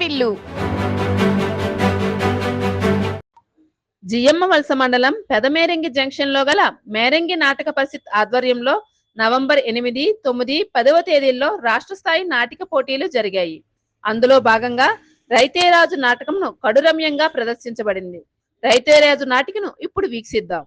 వాటిల్లు. జియమ్మ వలస మండలం పెదమేరంగి జంక్షన్ లో గల మేరంగి నాటక పరిషత్ ఆధ్వర్యంలో నవంబర్ 8, 9, 10వ తేదీల్లో రాష్ట్ర స్థాయి నాటిక పోటీలు జరిగాయి. అందులో భాగంగా రైతేరాజు నాటకంను కడురమ్యంగా ప్రదర్శించబడింది. రైతేరాజు నాటికను ఇప్పుడు వీక్షిద్దాం.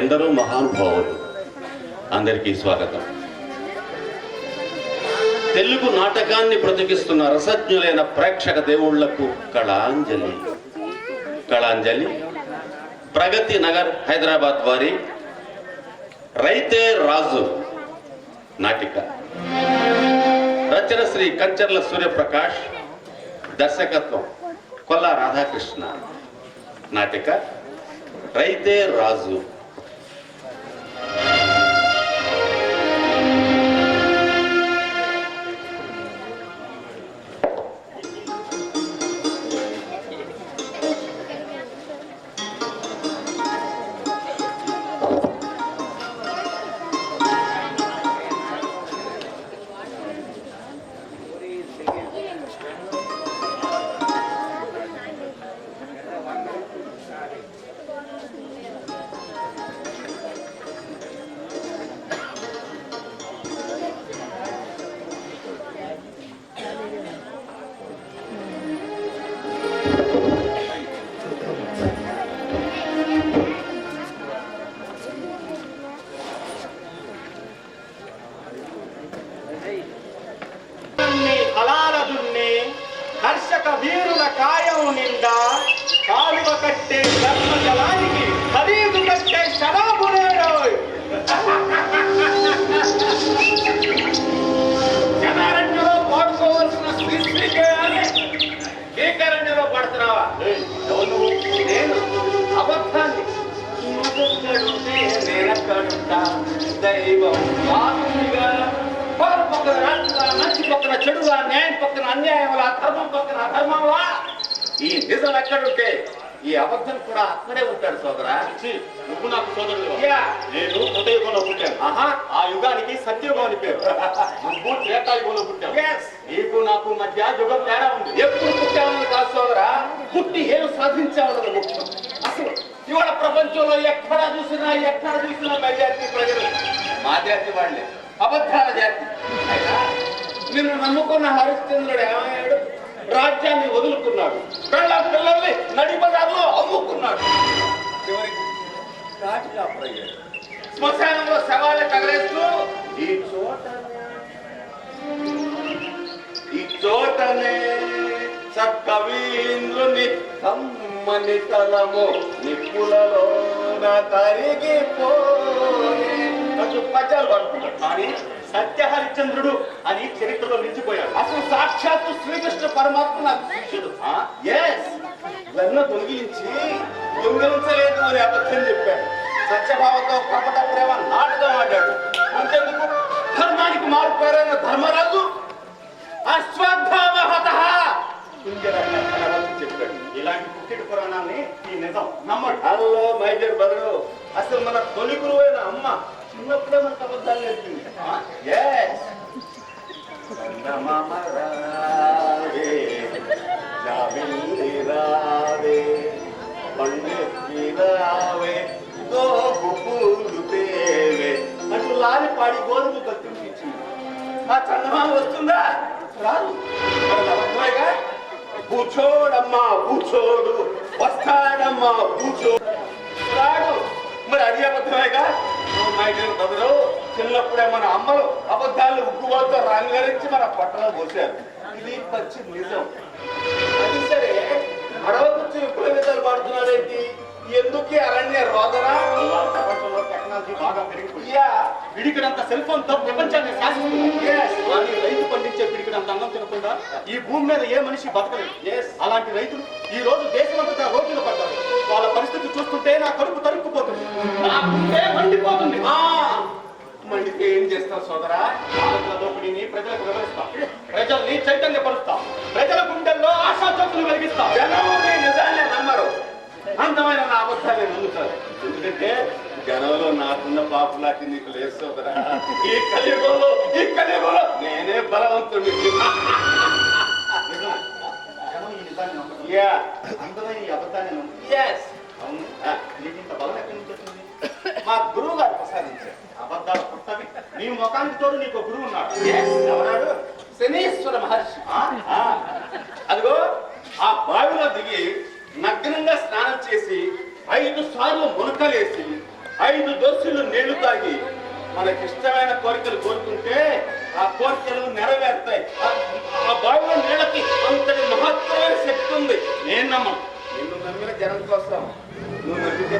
ఎందరో మహానుభావులు, అందరికీ స్వాగతం. తెలుగు నాటకాన్ని బ్రతికిస్తున్న రసజ్ఞులైన ప్రేక్షక దేవుళ్లకు కళాంజలి. కళాంజలి ప్రగతి నగర్ హైదరాబాద్ వారి రైతే రాజు నాటిక. రచన శ్రీ కంచర్ల సూర్యప్రకాష్, దర్శకత్వం కొల్లా రాధాకృష్ణ. నాటిక రైతే రాజు. హర్షక వీరుల కాయం నిండా కాలువ కట్టే ధర్మ జలానికి ఖరీదు కట్టే శరాబు జనారణ్యలో పాడుకోవాల్సిన శ్రీశ్రీకేయాన్ని శ్రీకరణ్యలో పడుతున్నావా? నేను అబద్ధాన్ని నేనక్కడుంటా దైవం పగల పక్కన రాజుగా, మంచి పక్కన చెడుగా, న్యాయం పక్కన అన్యాయంలా, ధర్మం పక్కన అధర్మంలా. ఈ నిజం ఎక్కడుంటే ఈ అబద్ధం కూడా అక్కడే ఉంటాడు సోదరా. నువ్వు నాకు సోదరుడు. నేను కృతయుగంలో పుట్టాను. ఆ యుగానికి సత్యయుగం అని పేరు. నువ్వు త్రేతాయుగంలో పుట్టావు. నీకు నాకు మధ్య యుగం తేడా ఉంది. ఎప్పుడు పుట్టామని కాదు సోదరా, పుట్టి ఏం సాధించామన్నది ముఖ్యం. అసలు ఇవాళ ప్రపంచంలో ఎక్కడ చూసినా మెజారిటీ ప్రజలు మా జాతి వాళ్లే, అబద్ధాల జాతి. అయినా నిన్ను నమ్ముకున్న హరిశ్చంద్రుడు ఏమయ్యాడు? రాజ్యాన్ని వదులుకున్నాడు, పిల్లల్ని నడిబజార్లో అమ్ముకున్నాడు, చివరికి కాటికాపయ్యాడు. శ్మశానంలో శవాలు తగలేస్తూ ఈ చోటనే సత్కవీంద్రుని కమ్మని తలము నిప్పులలో తరిగిపోయి పద్యాలు పడుతున్నాడు. కానీ సత్య హరిశ్చంద్రుడు అని చరిత్రలో నిలిచిపోయాడు. అసలు సాక్షాత్తు శ్రీకృష్ణ పరమాత్మ నాకు శిష్యుడు. వెన్న దొంగిలించలేదు అని అబద్ధం చెప్పాడు. సత్యభావంతో కపట ప్రేమ నాటకం ఆడాడు. అంతేందుకు ధర్మానికి మారుపేరైన ధర్మరాజు అశ్వత్థామహత చెప్పాడు. ఇలాంటి పుట్టిటి పురాణాన్ని ఈ నిజం నమ్మడు. హలో మై డియర్ బ్రదర్, అసలు మన తొలి గురువైన అమ్మ చిన్నప్పుడే మనకు అబద్ధాలు నేర్పింది. అంటూ లాలి పాడి గోధుమ కత్తించింది. ఆ చందమామ వస్తుందా? రాదు. కూర్చోడమ్మా కూర్చోడు, వస్తాడమ్మా కూర్చో రాడు. మరి అది అబద్ధమేగా. మై డియర్ బ్రదరు, చిన్నప్పుడే మన అమ్మలు అబద్ధాలు ఉగ్గుబాతో రంగరించి మన పట్టణం పోసారు. ఇది పచ్చి నిజం. అది సరే, అడవ కూర్చో ఇప్పుడు విధాలు పడుతున్నాడేంటి? ఎందుకు అరణ్య రోదన? ప్రపంచంలో టెక్నాలజీ బాగా పెరిగిపోయి పిడికిడంత సెల్ ఫోన్ తో ప్రపంచాన్ని శాసిస్తుంది. రైతు పండించే పిడికిడంత అన్నం తినకుండా ఈ భూమి మీద ఏ మనిషి బతకలేదు. అలాంటి రైతులు ఈ రోజు దేశమంతటా రోడ్డున పడ్డారు. వాళ్ళ పరిస్థితి చూస్తుంటే నా కడుపు తరుక్కుపోతుంది, నా గుండె మండిపోతుంది. మండితే ఏం చేస్తాం సోదరా? పాలకుల దోపిడీని ప్రజలకు వివరిస్తాం, ప్రజల్ని చైతన్యపరుస్తాం, ప్రజల గుండెల్లో ఆశాజ్యోతులు వెలిగిస్తాం. జనం నిజాన్ని నమ్మరు, అంతమైన నా అబద్ధాన్ని నమ్ముతారు. ఎందుకంటే జనంలో నాకున్న పాపులాకి నీకు లేదు సోదరా. ఈ కలియుగంలో నేనే బలవంతుడి. మా గురువు గారు ప్రసాదించారు. అబద్ధాలు పుట్టవి. నీ ముఖానికి తోడు నీకు గురువు ఉన్నాడు. ఎవరాడు? శనీశ్వర మహర్షి. అదిగో ఆ బావిలో దిగి నగ్నంగా స్నానం చేసి 5 సార్లు మునకలేసి 5 దోసులు నీళ్లు తాగి మనకిష్టమైన కోరికలు కోరుకుంటే ఆ కోరికలు నెరవేరుతాయి. ఆ బావిలో నీళ్ళకి అంతటి మహత్తరమైన శక్తి ఉంది. నేను నమ్మను. నిన్ను నమ్మిన జనం కోసం నువ్వు నమ్మితే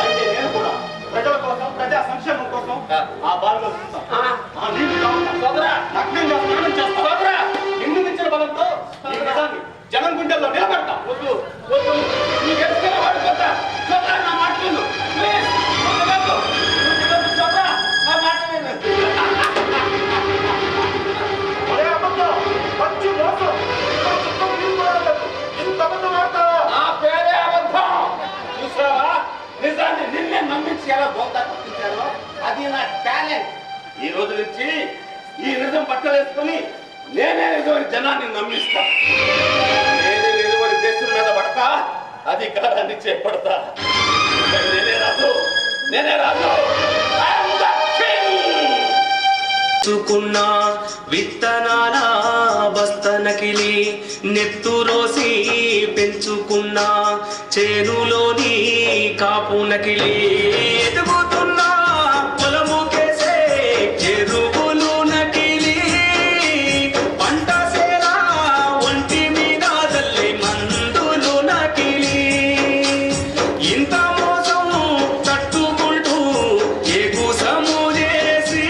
అయితే నేను కూడా ప్రజల కోసం, ప్రజా సంక్షేమం కోసం ఆ బావిలో నగ్నంగా స్నానం చేస్తా. సోదరా, నిన్ను మించిన బలంతో ఈ నిజాన్ని జనం గుండెల్లో నిలబడతా. వద్దు వద్దు, నీకు ఎదుగుతున్న వాడుకోతా. సోదరా, నా మాట విను. సోదరా, నా మాట విను. నా పేరే అబద్ధం. చూసావా, నిజాన్ని నిన్నే నమ్మించి ఎలా బోల్తా తప్పించారో అది నా టాలెంట్. ఈ రోజు నుంచి ఈ నిజం పట్టలేసుకుని నేనే నిజమని జనాన్ని నమ్మిస్తా. నేనే నిజమని దేశం మీద పడతా, అధికారాన్ని చేపడతా. నేనే రాజు. చుకున్నా విత్తనాల బస్తనకిలి నెత్తురోసి పెంచుకున్నా చేనులోని కాపునకిలి ఎదుగుతున్నా పొలము కేసే ఎరువులు నకిలి పంట సేలా ఒంటి మీద తల్లి మందులు నకిలి ఇంత మోసం తట్టుకుంటూ ఎగుసము చేసి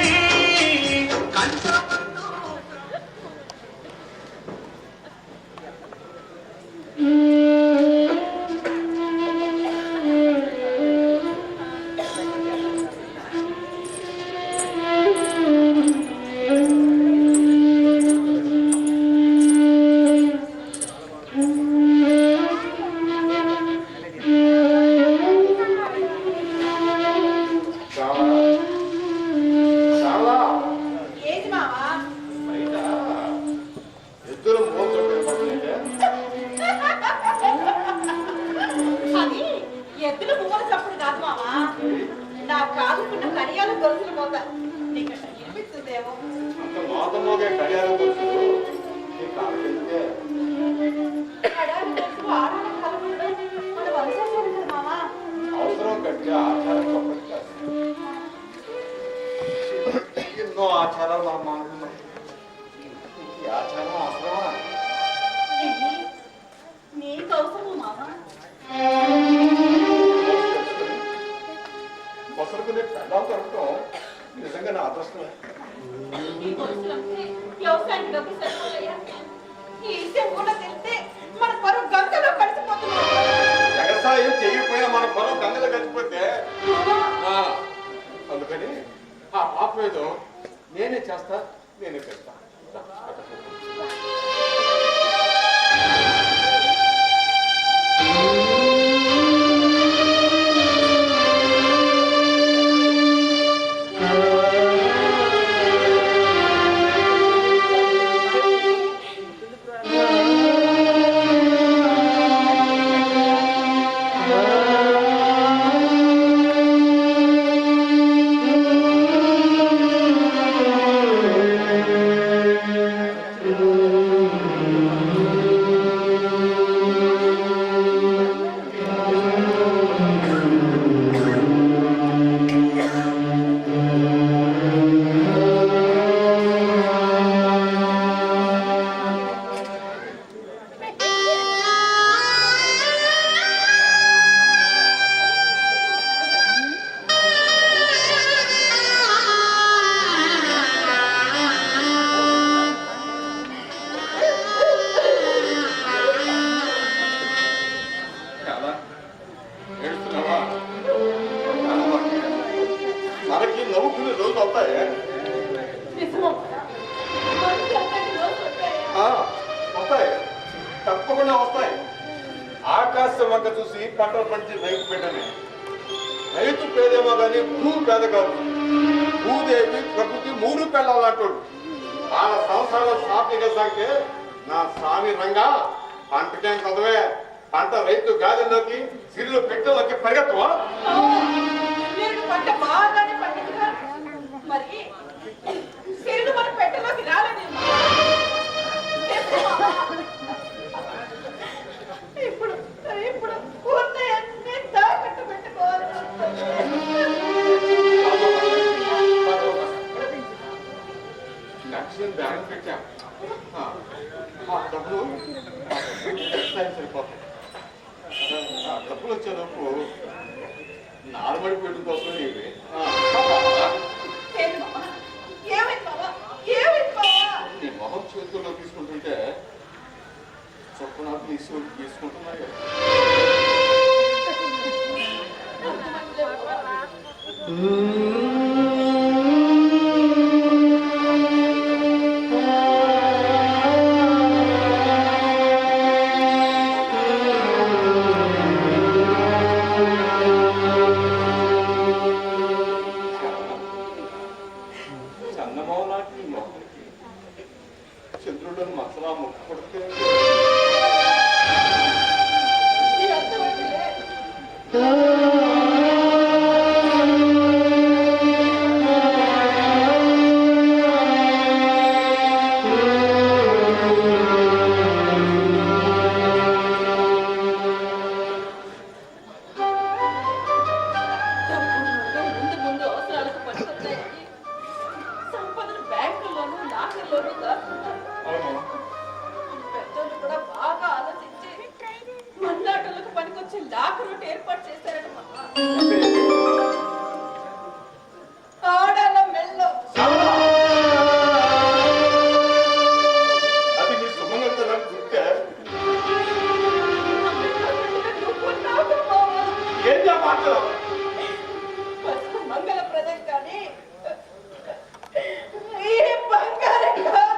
ఎన్నో ఆచారాలు మనం మానుకున్నాం. ఈ ఆచారం అవసరమా? నీకు అవసరము మామా. కొసరుకునే పెళ్ళాలు దొరకటం నిజంగా నా అదృష్టమే. వ్యవసాయానికి డబ్బు సరిపోయా. ఈ విషయం కూడా తెలిస్తే మన పరువు గంగలో కలిసిపోతున్నాం. వ్యవసాయం చేయకపోయినా మన పొలం గంగలో కలిసిపోతే అందుకని ఆ పాపం ఏదో నేనే చేస్తా, నేనే పెడతా. ఆకాశం వంక చూసి పంటలు పంచి రైతు పెట్టని. రైతు పేదేమో కానీ భూమి పేద కాదు. భూదేవి ప్రకృతి మూడు పెళ్ళాలంటాడు. వాళ్ళ సంసారం సాఫీగా సాగితే నా స్వామి రంగా పంటకేం చదవే, పంట రైతు గాలిలోకి సిరిలో పెట్టెలోకి పరిగెత్తవా? నేను పంట బాగానే పండిందిగా, మరి సిరులు మన పెట్టెలోకి రాలేదు. ఇప్పుడు ఇప్పుడు పూర్తయ్యన్నీ తాకట్టు పెట్టుకోవాలి. లక్ష్యం బ్యాంక్ పెట్టా, డబ్బులు సరిపోతాయి. డబ్బులు వచ్చేటప్పుడు నాలుబడి పెట్టు కోసం ఇవి. నీ మొహం చేతుల్లో తీసుకుంటుంటే చొప్పున తీసుకుంటున్నాయి. చందమావ నాటి మొహంకి చంద్రులను మసలా ముక్క కొడితే ఏర్పాటు చేశారట. ఆడాల మెల్లో అది మీ సుమంగళ గుర్తే. ఏం మాట్లాడు? మంగళప్రదం కానీ ఈ బంగారం కాదు.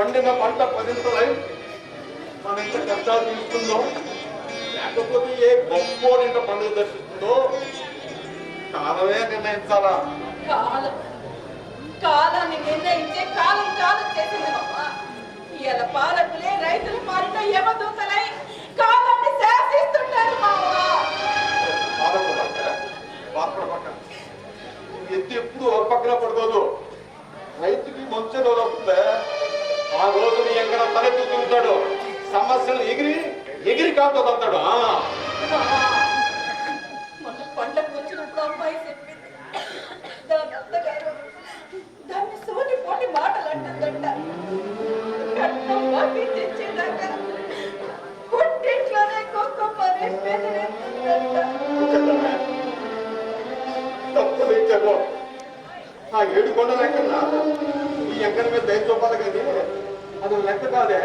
పండిన పంట పదింతలై మన ఇంత కష్టాలు తీస్తుందో లేకపోతే ఏ గొప్ప ఇంత పండుగ దర్శిస్తుందో కాలమే నిర్ణయించాలా. కాలాన్ని నిర్ణయించే కాలం చేసింది అమ్మా. ఇలా పాలకులే రైతుల పాలిట యమదూతలై కాలాన్ని శాసిస్తుంటారు మావా. ఎత్తి ఎప్పుడు ఒక పక్కన పడుకోదు. రైతుకి మంచి రోజు వస్తుందే ఆ రోజు నీ ఎక్కడ తలెత్తి తిరుగుతాడు. సమస్యలు ఎగిరి కాపుతాడు. మొన్న పంటకు వచ్చినప్పుడు అమ్మాయి చెప్పింది, దాని అత్తగారు దాన్ని సోటి పోటి మాటలు అంటుందంట. కట్నం బాకీ తెచ్చేదాకా పుట్టింట్లోనే కుక్కమ్మని బెదిరిస్తుందంట. తప్పు తెచ్చాడు. ఆ 7 కొండల లెక్కన ఈ ఎక్కడి మీద దయ చూపాలి కానీ అది లెక్క కాదే.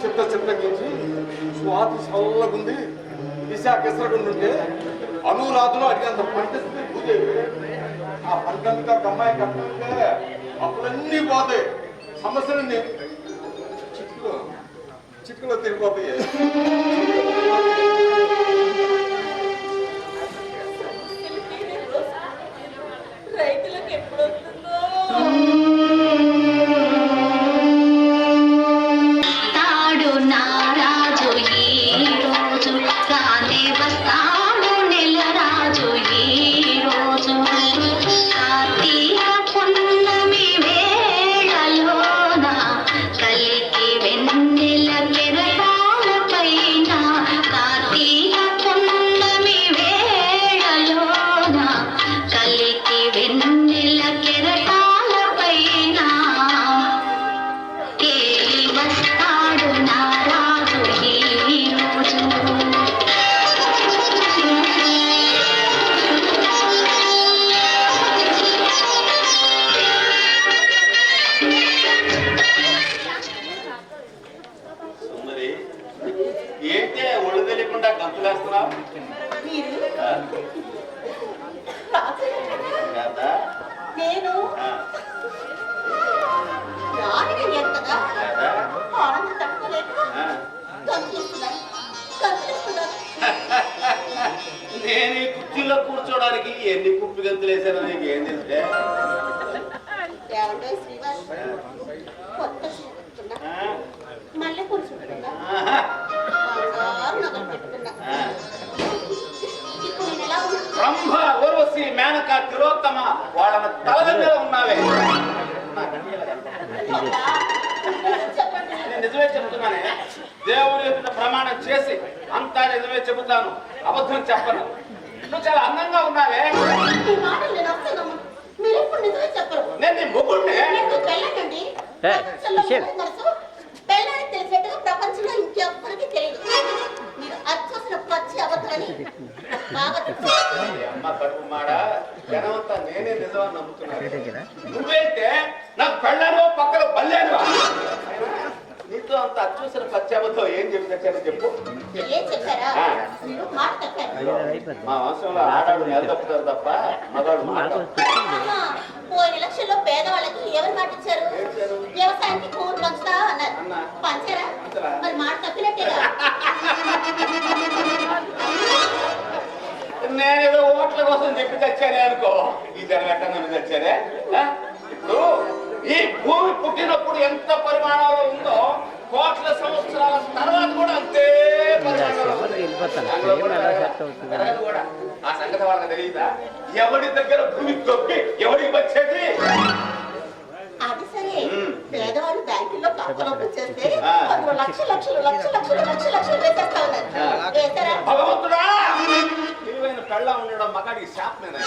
చిత్త గీచి స్వాతి చల్లగుంది దిశ కెసరగుండుంటే అనురాధులు అడిగేంత పంటిస్తుంది భూదేవి. ఆ పంటంతా అమ్మాయి కట్టుంటే అప్పుడన్నీ పోతాయి. సమస్యలన్నీ చిక్కులో తిరిగిపోతాయి. రైతులకు ఎప్పుడు వస్తుందో. తాడు నారాజు ఈ రోజు కానే వస్తాడు నెల రాజు ఈ రోజు కార్తీక పున్నమి వేళలోన కలికి వెన్నెల కెరటాల పైన కార్తీక పున్నమి వేళలోన కలికి వెన్నెల కెరటాల పైన తేలి వస్తాడు నారాజు ఈ రోజు. సుందరి ఏంటే ఒళ్ళు తెలియకుండా గంతులేస్తున్నావు మీరు కదా? నేను రాణిని ఎంతగా కదా? ఆనందం తట్టుకోలేక కనిపిస్తున్నాను. నేను ఈ కుర్చీలో కూర్చోడానికి ఎన్ని కుప్పి గంతులు వేసానో నీకు ఏం తెలిసే? ఏమంటే శ్రీవారి కొత్త చీర కట్టుకున్నా, మళ్ళీ కూర్చుంటున్నా, బంగారు నగలు పెట్టుకున్నా. ఇప్పుడు నేను ఎలా ఉన్నా? బ్రహ్మ ఊర్వశి మేనక తిలోత్తమ వాళ్ళ తల మీద ఉన్నావే. చెప్పండి. నేను నిజమే చెబుతున్నానే. దేవుని ఎదుట ప్రమాణం చేసి అంతా నిజమే చెబుతాను, అబద్ధం చెప్పను. నువ్వు చాలా అందంగా ఉన్నావే. ఈ మాటలు నేను అస్సలు నమ్మను. మీరు ఎప్పుడు నిజమే చెప్పరు. నేను నీ మొగుడిని. మీకు పెళ్ళండి. ప్రపంచంలో మొగుడు మనసు పెళ్ళని తెలిసేట్టుగా ప్రపంచంలో ఇంకెవ్వరికి తెలియదు. మీరు అచ్చోసిన పచ్చి అబద్ధాలని బాగా తెలుసు. అమ్మ కడుపు మాడ జనమంతా నేనే నిజమని నమ్ముతున్నాను. నువ్వేంటే నాకు పెళ్ళాను పక్కన బల్లేను. నీతో అంత అచ్చూసిన పచ్చాబతో ఏం చెప్తాను చెప్పు. ఏం చెప్పారా? మీరు మాట తప్పారు. మా వంశంలో ఆడాడు నెల తప్పుతారు తప్ప మగాడు మాట. పోయిన ఎలక్షన్లో పేదవాళ్ళకి ఎవరు మాట ఇచ్చారు? వ్యవసాయానికి భూములు పంచుతా అన్నారు. పంచారా? మరి మాట తప్పినట్టేగా. నేనేదో ఓట్ల కోసం చెప్పి తెచ్చానే అనుకో. ఈ జనం ఎక్కడ నన్ను తెచ్చానే. ఇప్పుడు ఈ భూమి పుట్టినప్పుడు ఎంత పరిమాణంలో ఉందో కోట్ల సంవత్సరాల తర్వాత కూడా అంతే పరిమాణంలో కూడా. ఆ సంగతి వాళ్ళకి తెలియదా? ఎవరి దగ్గర భూమి తొప్పి ఎవరికి వచ్చేది? అది సరే, పేదవాళ్ళు బ్యాంకుల్లో ఖాతాలోకి చేస్తే అందులో లక్షలు వేసేస్తా ఉన్నారు. వేసారా? భగవంతుడా, తెలివైన పెళ్ళ ఉండడం మగాడికి శాపమేనా?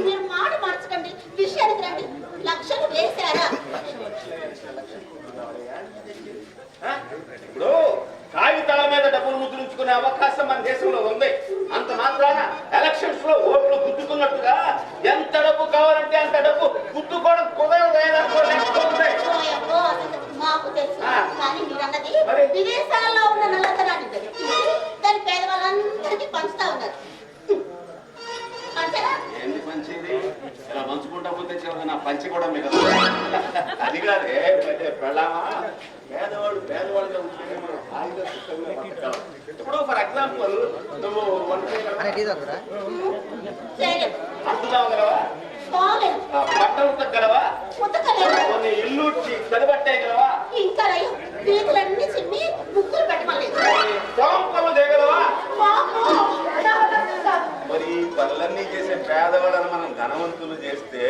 మీరు మాట మార్చకండి, విషయానికి రండి. లక్షలు వేసారా? ఇప్పుడు కాగితాల మీద డబ్బులు ముద్రించుకునే అవకాశం మన దేశంలో ఉంది. అంత మాత్రాన ఎలక్షన్స్ లో ఓట్లు గుద్దుకున్నట్టుగా ఎంత డబ్బు కావాలంటే అంత డబ్బు గుద్దుకోవడం మాకు తెలుసు. కానీ మీరు అన్నది విదేశాల్లో ఉన్న నల్లతనాన్ని దాని పేదవాళ్ళందరికీ పంచుతా ఉన్నారు. అంతేనా? ఏంది మంచిది ఇలా మంచుకుంటా పోతే లేకపోతే నా పంచి కూడా మిగతా అది కాదే పెళ్ళామా పేదవాళ్ళుగా ఉంటేనే మనం హాయిగా సుఖంగా బతకాలి. ఇప్పుడు ఫర్ ఎగ్జాంపుల్ నువ్వు వంట చేయలేదు. అంటున్నా గలవా, బాలేదు. బట్టలు ఉతకగలవా, ఉతకలేదు. కొన్ని ఇల్లు చదిబట్టేయగలవా, ఇంకా నయం. పీకులన్నీ చిమ్మి ముగ్గురు పెట్టమలేదు. పనులు చేయగలవా? పాపం. నా వల్ల కాదు. మరి ఈ పనులన్నీ చేసే పేదవాళ్ళని మనం ధనవంతులు చేస్తే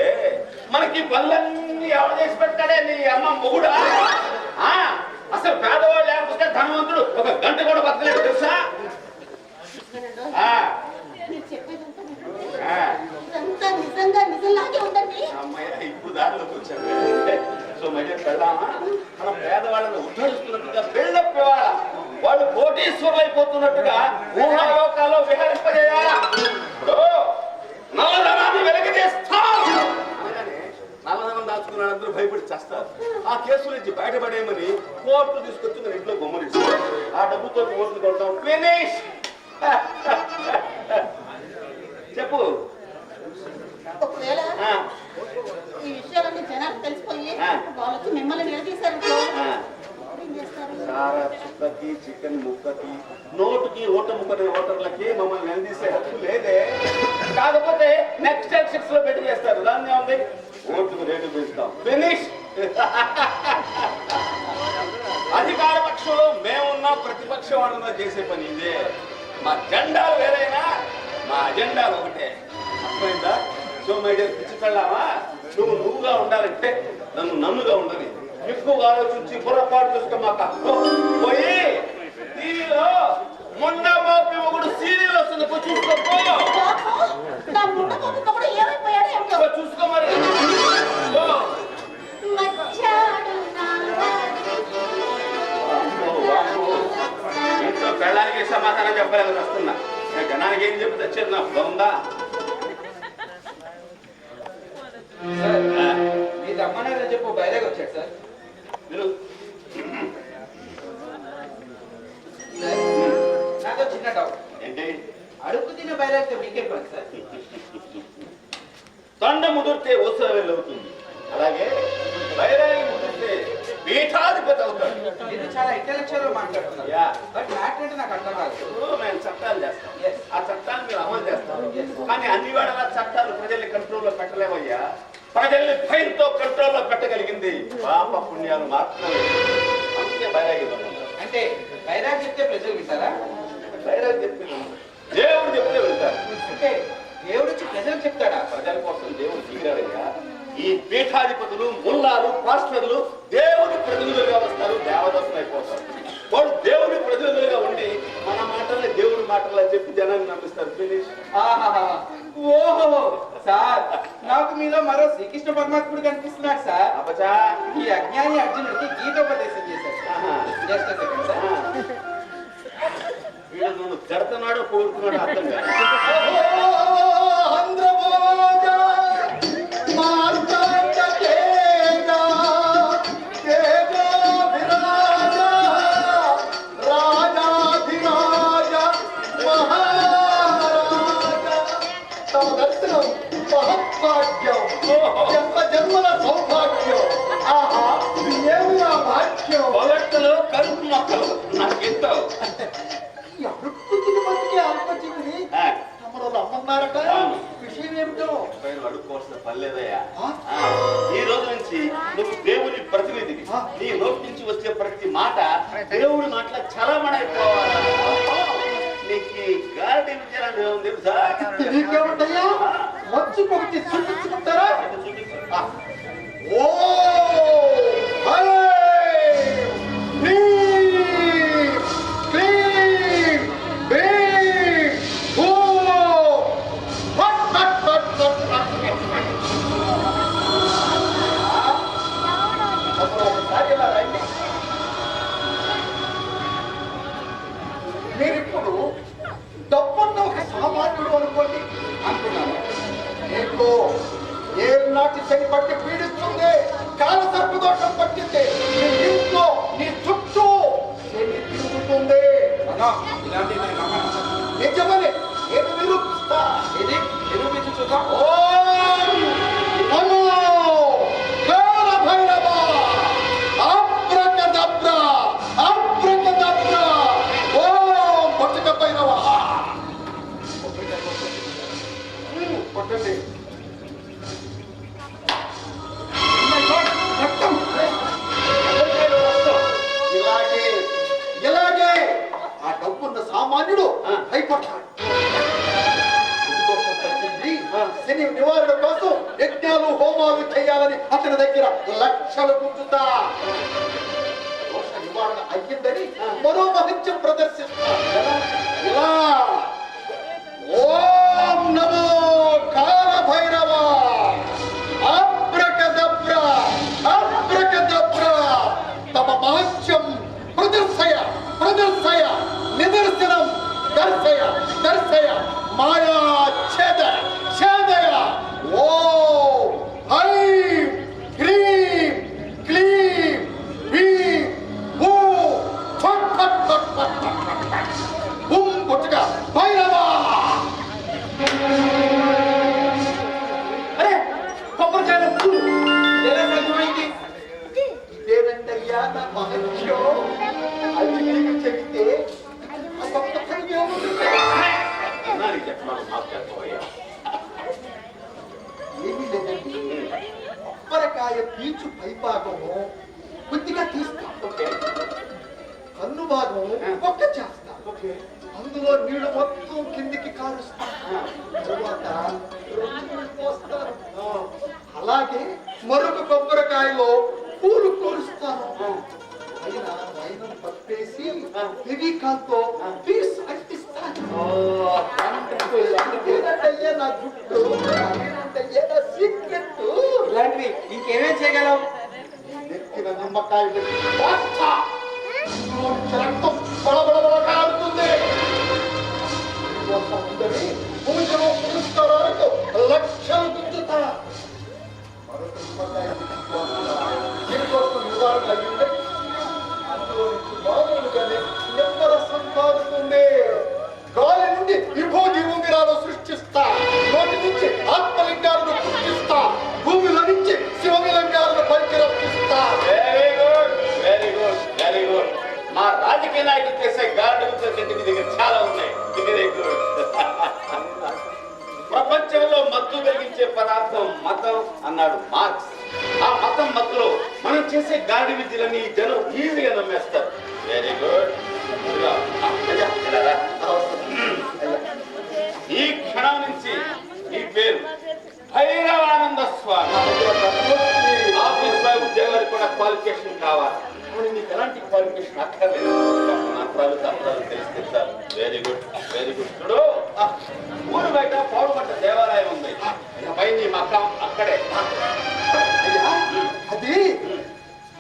మనకి పనులన్నీ ఎవరు చేసి పెట్టాడే? నీ అమ్మ మొగుడా? అసలు పేదవాళ్ళు లేకపోతే ధనవంతుడు ఒక గంట కూడా బతకలేడు తెలుసా? మీరు చెప్పేదంతా ఇదంతా నిజంగా నిజంలాగే ఉందండి. అమ్మాయి ఇప్పుడు దారిలోకి వచ్చాను. సో మధ్య పెళ్ళామా మనం పేదవాళ్ళని ఉద్ధరిస్తున్నట్టుగా బిల్డప్ ఇవ్వాలా, వాళ్ళు కోటీశ్వరులు అయిపోతున్నట్టుగా ఊహాలోకాల్లో విహరింపజేయాలా. ఇప్పుడు నల్లధనాన్ని వెలికితీస్తాం అనగానే నల్లధనం దాచుకున్న అందరూ భయపడి చేస్తారు. ఆ కేసు నుంచి బయటపడేయమని కోర్టు తీసుకొచ్చి మన ఇంట్లో బొమ్మలిస్తారు. ఆ డబ్బుతో కోర్టు కొడతాం. ఫినిష్. చెప్పు. ఒకవేళ ఈ విషయాలన్నీ జనాలు తెలిసిపోయి వాళ్ళు వచ్చి మిమ్మల్ని నిలదీశారు ఏం చేస్తారు? సారా చుక్కకి చికెన్ ముక్కకి నోటుకి ఓట ముక్కని ఓటర్లకి మమ్మల్ని నిలదీసే హక్కు లేదే. కాకపోతే నెక్స్ట్ ఎలక్షన్స్ లో పెట్టి చేస్తారు. దాన్ని ఏముంది, ఓటుకు రేటు పెంచుతాం. ఫినిష్. అధికార పక్షంలో మేమున్నా ప్రతిపక్షం వాళ్ళున్నా చేసే పని ఇదే. మా జెండాలు వేరైనా మా అజెండాలు ఒకటే. అర్థమైందా? సో మై డియర్ పిచ్చి పెళ్ళామా, నువ్వుగా ఉండాలంటే నన్నుగా ఉండని ఎక్కువగా ఆలోచించి పొరపాటు చూసుకో. మాకు పోయి టీవీలో మొన్న బాబు ఒకడు సీరియల్ వస్తుంది, చూసుకో. నా ముండ బాబుతో కూడా ఏమైపోయాడు ఏమిటో చూసుకో మరి. ఇంట్లో పెళ్ళానికి సమాధానం చెప్పలేదు వస్తున్నా. జనానికి ఏం చెప్పి తెచ్చేది నాకు బాగుందా? మీ తమ్మన్నారని చెప్పు బయటకు వచ్చాడు సార్. మీరు నాతో చిన్న డౌట్ ఏంటి? అడుగు తిన్న బయలుదేరితే మీకే పని సార్. తొండ ముదిరితే ఉత్సవం అవుతుంది, అలాగే బైరాగి ముదిరితే పీఠాధిపతి అవుతాడు. మీరు చాలా ఇంటెలెక్చువల్ గా మాట్లాడుతున్నారు. యా. బట్ మ్యాటర్ అంటే నాకు అర్థం కాదు. మేము చట్టాలు చేస్తాం, ఆ చట్టాలు మీరు అమలు చేస్తారు. కానీ అన్ని వేళ చట్టాలు ప్రజల్ని కంట్రోల్లో పెట్టలేవయ్యా. ప్రజల్ని భయంతో కంట్రోల్లో పెట్టగలిగింది పాప పుణ్యాలు మాత్రమే. అందుకే బైరాగి అంటే బైరాగ్ చెప్తే ప్రజలు వింటారా? బైరాగి చెప్తే దేవుడు చెప్తే వెళ్తారు. అంటే దేవుడు వచ్చి ప్రజలకు చెప్తాడా? ప్రజల కోసం దేవుడు దిగిరాడయ్యా. ఈ పీఠాధిపతులు, ముల్లాలు, పాస్టర్లు దేవుడి ప్రతినిధులుగా వస్తారు, దేవదత్తులు అయిపోతారు. వాళ్ళు దేవుడి ప్రతినిధులుగా ఉండి మన మాటల్ని దేవుడి మాటల్లో చెప్పి జనాన్ని నమ్మిస్తారు. ఫినిష్. ఓహో సార్, నాకు మీలో మరో శ్రీకృష్ణ పరమాత్ముడు కనిపిస్తున్నాడు సార్. అబ్బచా, ఈ అజ్ఞాని అర్జునుడికి గీతోపదేశం చేశారు. Just second sir. వీడు నన్ను తిడుతున్నాడో పొగుడుతున్నాడో అర్థం కాదు. పొగట్టులు కలుపు మొక్కలు నాకెంతో రమ్మన్నారట. విషయం ఏమిటో అడుక్కోవాల్సిన పనిలేదయ్యా. ఈ రోజు నుంచి నువ్వు దేవుని ప్రతినిధివి. నీ నోటి నుంచి వచ్చే ప్రతి మాట దేవుడి మాటల చలమణైపోవాలి. నీకు గాడి విజయాలు తెలుసా? తెలియకేమంటయ్యా, మంచి ఒకటి చూపించుకుంటారా? ఓ మీరిప్పుడు డబ్బన్న ఒక సామాన్యుడు అనుకోండి అంటున్నాను. నీకు ఏనాటి శని పట్టి పీడిస్తుంది, కాల సర్పదోషం పట్టింది. నీ ఇంట్లో నీ చుట్టూ శని తిరుగుతుంది. ఇలాంటి నిజమని నేను నిరూపిస్తా. ఇది నిరూపించి చూద్దాం. ఓం నమో హోమాలు చేయాలని అతని దగ్గర లక్షలు గుంజుతా. దోష నివారణ అయ్యిందని మరో మహత్యం ప్రదర్శిస్తా. ఇలా ఓం నమో కాల భైరవ అబ్రకదబ్ర అబ్రకదబ్ర తమ మహత్యం ప్రదర్శయ ప్రదర్శయ నిదర్శనం దర్శయ దర్శయ మాయా ఛేద ఛేదయ ఓం ఐం హ్రీం క్లీం భీం భూం ఫట్ ఫట్ ఫట్ ఫట్ ఫట్ బుం కొట్టుగా భైరవ. అరే కొబ్బరికాయలు పూలు ఎలా సాధ్యమైంది? ఇదేనంటయ్యా నా మహత్యం. అది మీకు చెబితే ఆ గొప్ప పని ఏముంటుంది? అన్నానికి చెప్పమని మాకు చెప్పబోయా. ఏమీ లేదండి. కొబ్బరికాయ పీచు పైభాగము కొద్దిగా తీస్తాం. కన్ను భాగం ఒక్క చేస్తాం. అందులో నీళ్లు మొత్తం కిందికి కారుస్తాం. తరువాత రొట్టెలు పోస్తారు. అలాగే మరొక కొబ్బరికాయలో పూలు కోరుస్తాను. పైన వైనం పట్టేసి ఫెవికాల్తో పీస్ అంటిస్తాను. అదేనంటయ్యా నా జుట్టు, అదేనంటయ్యా నా సీక్రెట్. ఇలాంటివి ఇంకేమేం చేయగలవు? నెత్తిన నిమ్మకాయ పెట్టి పోస్తా. రక్తం బడబడబడ కారుతుంది. పూజలో పురస్కారాలకు లక్షలు గుంజుతా. మరొక నిమ్మకాయ పెట్టి పోస్తా. దీనికోసం నివారణ అయ్యింది. అందులో నుంచి మామూలుగానే నిమ్మరసం కారుతుంది. గాలి నుండి విభూతి ఉంగిరాలు సృష్టిస్తా. నోటి నుంచి ఆత్మలింగాలను సృష్టిస్తా. భూమిలో నుంచి శివలింగాలను పైకి రప్పిస్తా. Very good very good very good. మా రాజకీయ నాయకులు చేసే గార్డెన్ మీ దగ్గర చాలా ఉన్నాయి. Very good. ప్రపంచంలో మత్తు కలిగించే పదార్థం మతం అన్నాడు మార్క్స్. ఆ మతం మత్తులో మనం చేసే గాడి విద్యలని జనం ఈజీగా నమ్మేస్తారు. Very good. ఈ క్షణం నుంచి ఈ పేరు భైరవానంద స్వామి. ఆఫీస్ బాయ్ ఉద్యోగానికి కూడా క్వాలిఫికేషన్ కావాలి. నీకు ఎలాంటి క్వాలిఫికేషన్ అక్కర్లేదు. మంత్రాలు తంత్రాలు తెలిసి. Very good very good. చూడు, ఊరు బయట పౌరుపడ్డ దేవాలయం ఉంది. పై నీ మకం అక్కడే. అది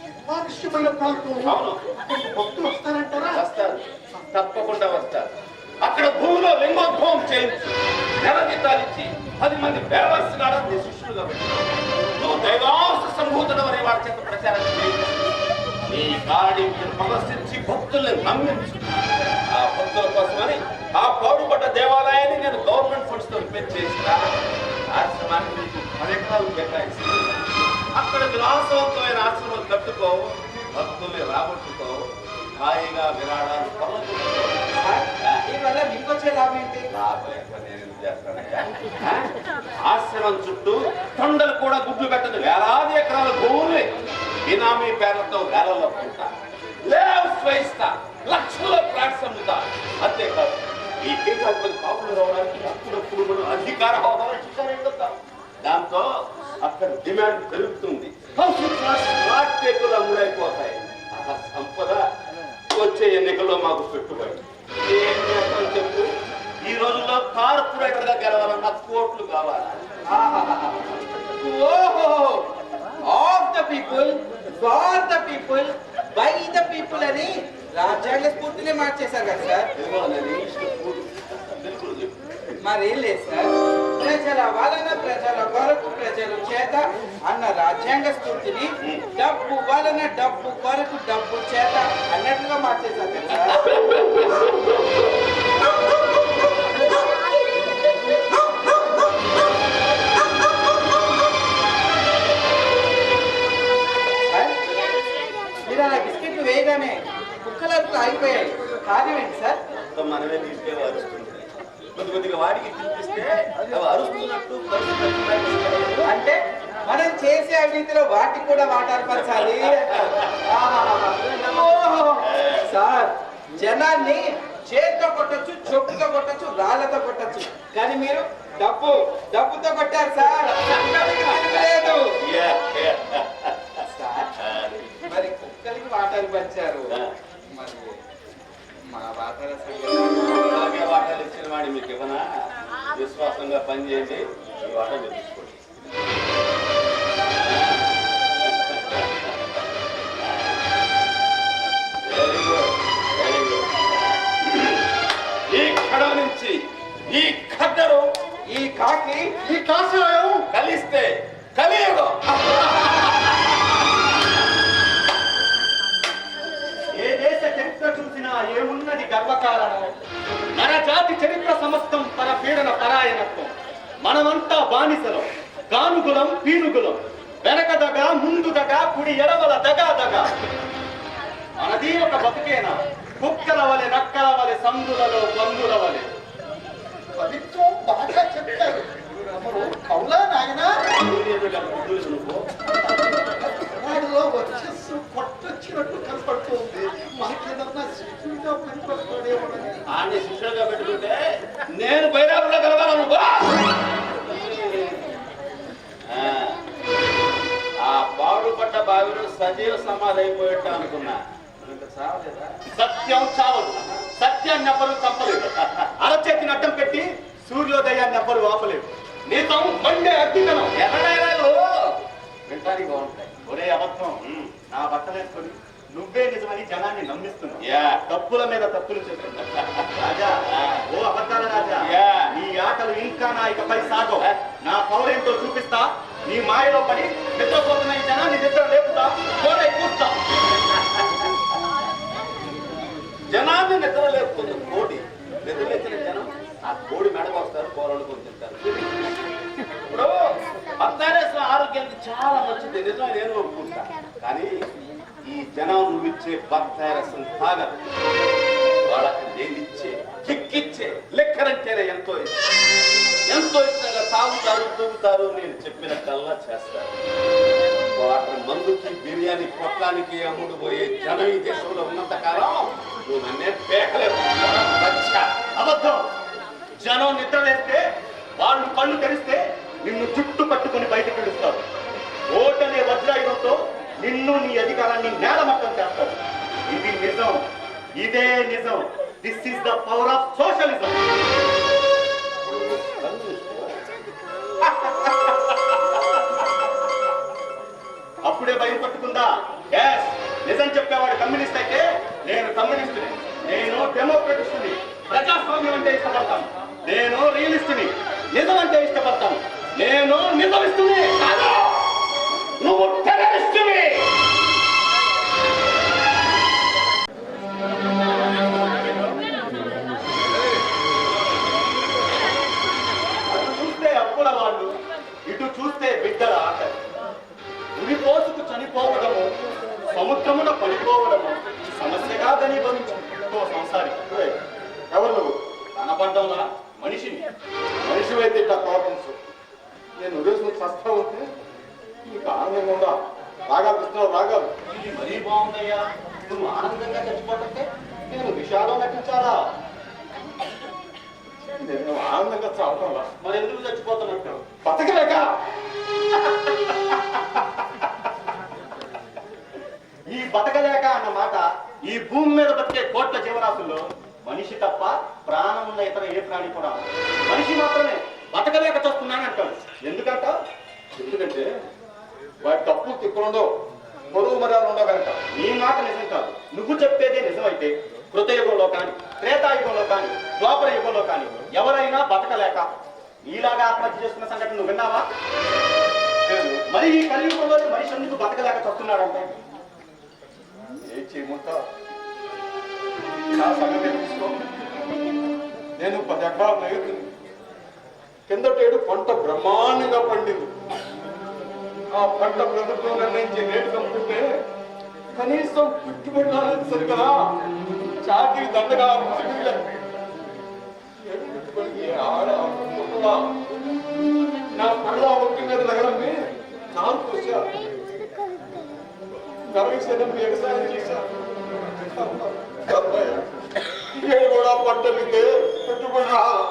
నిర్మానుష్యమైన ప్రాంతం. అవును, భక్తులు వస్తారంటారా? వస్తారు, తప్పకుండా వస్తారు. అక్కడ భూమిలో లింగోద్భవం చేయించి నెల జీతాలు ఇచ్చి 10 మంది బేవర్స్ గాడని శిష్యులుగా పెట్టి నువ్వు దైవాంశ సంభూతుడు అని వారి చేత ప్రచారం చేయించి నీ గాడి ప్రదర్శించి భక్తుల్ని నమ్మించు. ఆ భక్తుల కోసమని ఆ పాడుపడ్డ దేవాలయాన్ని నేను గవర్నమెంట్ ఫండ్స్ తో రిపేర్ చేసిన ఆశ్రమానికి నీకు 10 ఎకరాలు కేటాయిస్తుంది. అక్కడ విలాసవంతమైన ఆశ్రమం కట్టుకో, భక్తుల్ని రాబట్టుకో, హాయిగా విరాడాలు దీనివల్ల మీకు వచ్చే లాభం ఏంటి? ఆశ్రమం చుట్టూ తొండలు కూడా గుడ్లు పెట్టదు వేలాది ఎకరాల భూములు బినామీ పేర్లతో వేలలో ఉంటా. లేఅవుట్స్ వేయిస్తా, లక్షల ఫ్లాట్స్ అమ్ముతా. అంతేకాదు ఈ పీఠాధిపతి కాపులు రావడానికి అప్పుడప్పుడు మనం అధికార హోదాలు చూసారెందుతాం. దాంతో అక్కడ డిమాండ్ పెరుగుతుంది. ఫ్లాట్ టేకులు అమ్ముడైపోతాయి. ఆ సంపద వచ్చే ఎన్నికల్లో మాకు పెట్టుబడి. ఏం చేస్తాం చెప్పు? ఈ రోజుల్లో కార్పొరేటర్ గా గెలవాలన్న కోట్లు కావాలి. ఓహో, of the people, for the people, by the people అని రాజ్యాంగ స్ఫూర్తిని మార్చేశారు కదా సార్. మరేం లేదు సార్, ప్రజల వలన ప్రజల కొరకు ప్రజలు చేత అన్న రాజ్యాంగ స్ఫూర్తిని డబ్బు వలన డబ్బు కొరకు డబ్బు చేత అన్నట్లుగా మార్చేశారు కదా సార్. మీరు అలా బిస్కెట్లు వేయగానే కుక్కలతో ఆగిపోయాయి. కారణం ఏంటి సార్? మనమే తీసుకెళ్ళి అరుస్తుంటాయి. కొద్దిగా వాడికి తినిపిస్తే అవి అరుస్తున్నట్టు అంటే మనం చేసే అవినీతిలో వాటికి కూడా వాటాలు పంచాలి. సార్, జనాన్ని చేతితో కొట్టచ్చు, చొప్పుతో కొట్టచ్చు, రాళ్లతో కొట్టచ్చు, కానీ మీరు డబ్బుతో కొట్టారు సార్. లేదు పీనుగులం పీనుగులం, వెనక దగ ముందు దగ కుడి ఎడవల దగా దగ. మనది ఒక బతుకేనా, కుక్కల వలె నక్కల వలె సందులలో బంధుల వలె. పవిత్రం బాగా చెప్తారు. కౌలా నాయనా వాడిలో వచ్చేసి కొట్టొచ్చినట్టు కనపడుతుంది. మనకేదన్నా శిష్యుడిగా పనిపడతాడేమోనని. ఆన్ని శిష్యుడిగా పెట్టుకుంటే నేను బైరాబులో కలవాలను. ఆ పాడుపడ్డ బావిలో సజీవ సమాధి అయిపోయేట్టు అనుకున్నా. సత్యం చావదు, సత్యాన్ని ఎవ్వరు చంపలేదు. అరచేతిని అడ్డం పెట్టి సూర్యోదయాన్ని ఎవ్వరు ఆపలేదు. నిజం మండే అగ్నికలం ఎర్రడైనాలు వింటానికి బాగుంటాయి. ఒరే అబద్ధం, నా బట్టలేసుకొని నువ్వే నిజమని జనాన్ని నమ్మిస్తున్నావు. తప్పుల మీద తప్పులు చెప్తున్నా. రాజా, ఓ అబద్ధాల రాజా, నీ ఆటలు ఇంకా నా ఇకపై సాగవు. నా పౌరేంటో చూపిస్తా. నీ మాయలో పడి నిద్రపోతున్న ఈ జనాన్ని నిద్ర లేపుతా, కోరే కూర్తా. జనాన్ని నిద్ర లేపుతుంది కోడి. నిద్ర లేచిన జనం ఆ కోడి మెడకు వస్తారు, కూరలు కొని తింటారు. ఇప్పుడు భక్తారేశ్వర ఆరోగ్యానికి చాలా మంచిది, నిజమే, నేను ఒప్పుకుంటా. కానీ ఈ జనం నువ్విచ్చే భక్తారసం తాగదు. వాళ్ళకి నేనిచ్చే కిక్కిచ్చే లెక్కరంటేనే ఎంతో ఇష్టం. ఎంతో ఇష్టంగా తాగుతారు, తూగుతారు, నేను చెప్పినట్టల్లా చేస్తారు. వాటి మందుకి బిర్యానీ పొట్లానికి అమ్ముడు పోయే జనం ఈ దేశంలో ఉన్నంత కాలం నువ్వు నన్నే పేకలేవు. అబద్ధం. జనం నిద్ర లేస్తే, వాళ్ళు కళ్ళు తెరిస్తే నిన్ను చుట్టూ పట్టుకొని బయటకు పిలుస్తారు. ఓటనే వజ్రాయుధంతో నిన్ను నీ అధికారాన్ని నేలమట్టం చేస్తారు. ఇది నిజం, ఇదే నిజం. This is the power of socialism. అప్పుడే భయం పట్టుకుందా? నిజం చెప్పేవాడు కమ్యూనిస్ట్ అయితే నేను కమ్యూనిస్టుని, నేను డెమోక్రటిస్టుని. ప్రజాస్వామ్యం అంటే ఇష్టపడతాను. నేను రియలిస్టుని. నిజం అంటే ఇష్టపడతాను. నేను నిజమిస్తుని. నువ్వు టెర్రరిస్టుని. చూస్తే అప్పుల వాళ్ళు, ఇటు చూస్తే బిడ్డల ఆట. ఉరి పోసుకు చనిపోవడము, సముద్రమున పడిపోవడము సమస్యగా ఘనీభవించు సంసారి. ఎవరు నువ్వు? కనపడ్డంలా మనిషిని. మనిషి అయితే ఇట్లా ప్రవర్తించు. నేను ఉరేసుకు చస్తా ఉంటే నీకు ఆనందంగా ఉందా? రాగాలు కృష్ణ రాగాలు. ఇది మరీ బాగుందయ్యా. నువ్వు ఆనందంగా చచ్చిపోతుంటే నేను విషాదం నటించాలా? నేను ఆనందంగా చావటంలా. మరి ఎందుకు చచ్చిపోతున్నట్టు? బతకలేక. ఈ బతకలేక అన్న మాట ఈ భూమి మీద బతికే కోట్ల జీవరాశుల్లో మనిషి తప్ప ప్రాణం ఉన్న ఇతర ఏ ప్రాణి కూడా మనిషి మాత్రమే బతకలేక చూస్తున్నాను అంటాడు. ఎందుకంట? ఎందుకంటే వాటి తప్పు తిప్పులుండవు, పొరుగు మర్యాదలు ఉండవు కనుక. నీ మాట నిజం కాదు. నువ్వు చెప్పేదే నిజమైతే కృతయుగంలో కానీ, త్రేతాయుగంలో కానీ, ద్వాపర యుగంలో కానీ ఎవరైనా బతకలేక నీలాగా ఆత్మహత్య చేసుకున్న సంఘటన నువ్వు విన్నావా? మరి ఈ కలియుగంలో మనిషి ఎందుకు బతకలేక చూస్తున్నాడంటే ఏం చేయమంటా? నా సంగతి తీసుకో. నేను 10 ఎకరాలు రైతుని. కిందటేడు పంట బ్రహ్మాండంగా పండింది. ఆ పంట ప్రభుత్వం నిర్ణయించే రేటు కమ్ముకుంటే కనీసం పెట్టుబడి రాలేదు సరికదా. చాకీ దండగా నా పళ్ళ ఒక్క మీద నగరమ్మి 4 వచ్చారు. 40% వ్యవసాయం చేశారు. కూడా పంటలకి పెట్టుబడి రాదు.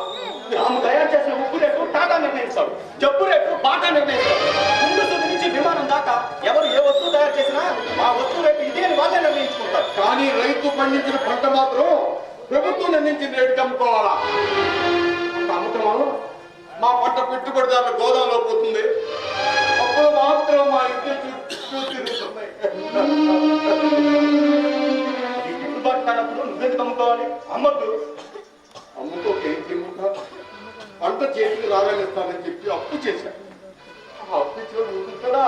తాము తయారు చేసిన ఉప్పు రేటు టాటా నిర్ణయిస్తాడు, జబ్బు రేటు బాటా నిర్ణయిస్తాడు. ముందు తుది నుంచి విమానం దాకా ఎవరు ఏ వస్తువు తయారు చేసినా ఆ వస్తువు రేటు ఇదే అని వాళ్ళే నిర్ణయించుకుంటారు. కానీ రైతు పండించిన పంట మాత్రం ప్రభుత్వం నిర్ణయించిన రేటుకి అమ్ముకోవాలా? అమ్ముతామా? మా పంట పెట్టుబడిదారుల గోదాంలో పోతుంది. అప్పుడు మాత్రం మా ఇంటి తిరుగుతున్నాయి. గిట్టుబాటు కానప్పుడు నువ్వెందుకు అమ్ముకోవాలి? అమ్మద్దు. అమ్ముకోక ఏం చేయమంటా? పంట చేతికి రాగాలిస్తానని చెప్పి అప్పు చేశాను. ఆ అప్పు ఇచ్చిన ఊరుకుంటాడా?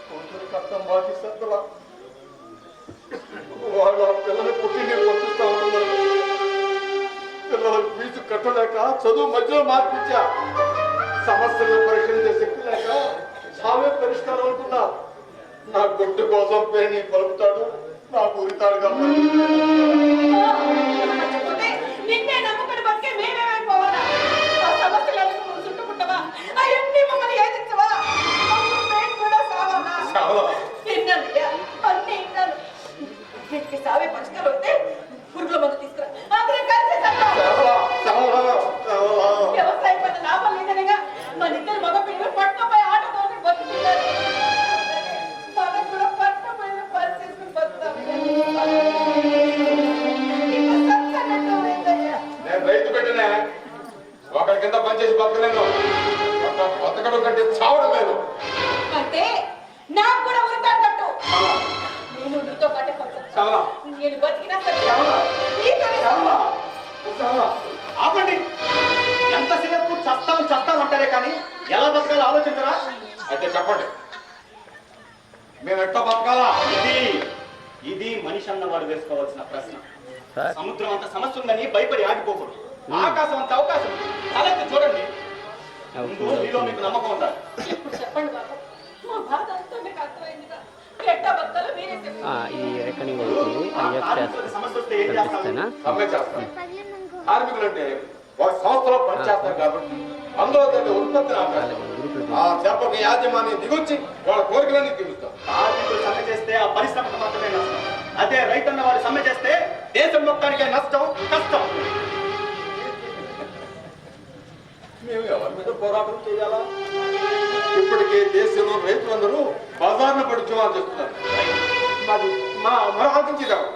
కొంచెం కష్టం బాధిస్తారా? వాళ్ళు ఆ పిల్లలు పుట్టి నేను పంపిస్తా ఉంటున్నారు. పిల్లలకు ఫీజు కట్టలేక చదువు మధ్యలో మార్పించా. సమస్యలను పరిష్కరించే శక్తి లేక చావే పరిష్కారం అనుకున్నా. నా గుడ్డు కోసం పేరుని పలుకుతాడు, నాకు ఉరితాడు కాబట్టి నిన్నే నమ్ముకుని బతికే మేమేమైపోవాలా? ఆ సమస్యలను నువ్వు చుట్టుకుంటావా? అవన్నీ మమ్మల్ని ఏదించవా? మేము కూడా సావాలా? విన్నానయ్యా, అన్నీ విన్నాను. వీటికి సావే పరిష్కారం వస్తే పురుగుల మందు తీసుకురా, అందరం కలిసి చద్దాం. వ్యవసాయ పని లాభం లేదనగా మన ఇద్దరు మగ పిల్లలు పట్టుకుపోయి ఆటోతో బతుకుతున్నారు. మనం కూడా పట్టుకుపోయిన పని చేసుకుని బతుకుతాం. నేను రైతు పెట్టినే ఒకరి కింద పనిచేసి బతకలేను. బతకడం కంటే చావడం లేదు. అంటే నాకు కూడా ఉరితాడు కట్టు. నేను నీతో కట్టే నేను బతికినా ఆపండి. ఎంతసేపు చస్తామంటారే కానీ ఎలా బతకాలో ఆలోచించరా? అయితే చెప్పండి, మేము ఎట్లా బతకాలా? ఇది మనిషి అన్నవాడు వేసుకోవాల్సిన ప్రశ్న. సముద్రం అంత సమస్య ఉందని భయపడి ఆగిపోకూడదు. ఆకాశం అంత అవకాశం ఉంది. తలెత్తి చూడండి. ముందు మీలో మీకు నమ్మకం ఉండాలి. ఇప్పుడు చెప్పండి బాబు, మా బాధ అంతా మీకు అర్థమైందిగా. ఎట్టా బతకాలో మీరే చెప్పండి. ఈ రికార్డింగ్ అవుతుంది. సమస్య వస్తే ఏం చేస్తాను? సమ్మె చేస్తాం. కార్మికులు అంటే ఒక సంస్థలో పనిచేస్తారు కాబట్టి అందులో ఉత్పత్తిని ఆపారు. ఆ దెబ్బకు యాజమాన్యం దిగొచ్చి వాళ్ళ కోరికలన్నీ తీరుస్తాం. కార్మికులు సమ్మె చేస్తే ఆ పరిశ్రమకు మాత్రమే నష్టం. అదే రైతన్న వాడు సమ్మె చేస్తే దేశం మొత్తానికే నష్టం, కష్టం. మేము ఎవరి మీద పోరాటం చేయాలా? ఇప్పటికే దేశంలో రైతులందరూ బజార్ను పడి ఉద్యమాలు చేస్తున్నారు. మరో ఆలోచించారు.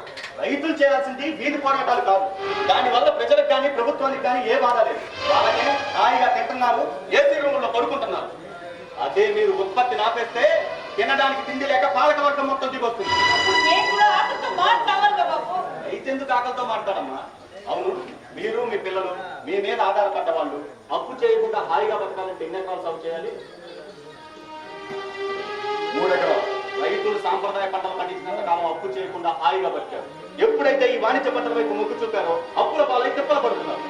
రైతులు చేయాల్సింది వీధి పోరాటాలు కాదు. దానివల్ల ప్రజలకు కానీ ప్రభుత్వానికి కానీ ఏ బాధ లేదు. వాళ్ళకే హాయిగా తింటున్నారు, ఏసీ రూముల్లో పడుకుంటున్నారు. అదే మీరు ఉత్పత్తి ఆపేస్తే తినడానికి తిండి లేక పాలక వర్గం మొత్తం దిగొస్తుంది. రైతెందుకు ఆకలితో మాట్లాడమ్మా? అవును, మీరు మీ పిల్లలు మీ మీద ఆధారపడ్డ వాళ్ళు అప్పు చేయకుండా హాయిగా బతకాలంటే ఎన్ని ఎకరాలు సాగు చేయాలి? 3 ఎకరాలు. రైతులు సాంప్రదాయ పంటలు పండించినంత కాలం అప్పు చేయకుండా హాయిగా బతికారు. ఎప్పుడైతే ఈ వాణిజ్య పంటల వైపు మొగ్గు చూపారో అప్పుల పాలై తిప్పలు పడుతున్నారు.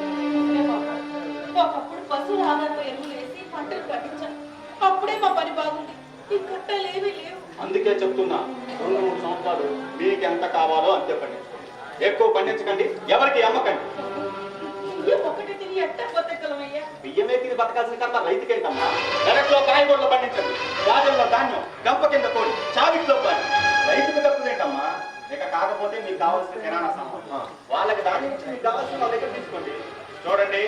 ఒకప్పుడు పశువుల ఆధారంతో ఎరువులు వేసి పంటలు పండించాం. అప్పుడే మా పని బాగుంది. ఈ కట్టలేవి లేవు. అందుకే చెప్తున్నా, 2-3 సంవత్సరాలు మీకు ఎంత కావాలో అంతే పండించుకోండి. ఎక్కువ పండించకండి, ఎవరికి అమ్మకండి. ఒకటి తిని ఎట్ట బతకలమయ్యా? బియ్యమే తిని బతకాల్సిన కర్త రైతుకేంటమ్మా? పెరట్లో కాయగూరలు పండించండి, గాజంలో ధాన్యం, గంప కింద కోడి, చావిట్లో పాడి. రైతుకు తక్కువేంటమ్మా? ఇక కాకపోతే మీకు కావాల్సిన కిరాణా సామాన్ వాళ్ళకి దాని నుంచి మీకు కావాల్సిన వాళ్ళ దగ్గర తీసుకోండి. చూడండి,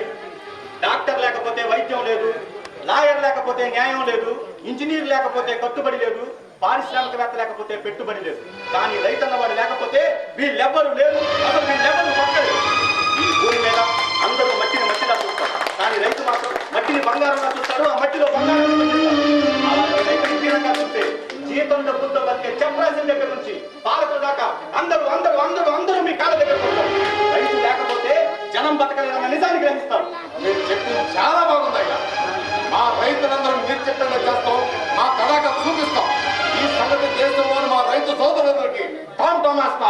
డాక్టర్ లేకపోతే వైద్యం లేదు, లాయర్ లేకపోతే న్యాయం లేదు, ఇంజనీర్ లేకపోతే కట్టుబడి లేదు, పారిశ్రామికవేత్త లేకపోతే పెట్టుబడి లేదు. కానీ రైతన్నవాడు లేకపోతే వీళ్ళెవ్వరు లేరు. అసలు వీళ్ళెవ్వరు పక్కలేదు. ఈ భూమి మీద అందరూ మట్టిని మట్టిలా చూస్తారు, కానీ రైతు మాత్రం మట్టిని బంగారంగా చూస్తారు. ఆ మట్టిలో బంగారం చూస్తే జీతం డబ్బులతో బతికే చంద్రాసిన దగ్గర నుంచి పాలకుల దాకా అందరూ అందరూ అందరూ అందరూ మీ కాళ్ళ దగ్గర పడతారు. రైతు లేకపోతే జనం బతకలేదన్న నిజాన్ని గ్రహిస్తారు. మీరు చెప్పింది చాలా బాగుందయ్యా. మా రైతులందరూ నిర్చిత్తంగా చేస్తాం, మా తడాక చూపిస్తాం. ఈ సంగతి దేశంలోని మా రైతు సోదరులందరికీ టామ్ టామాస్తా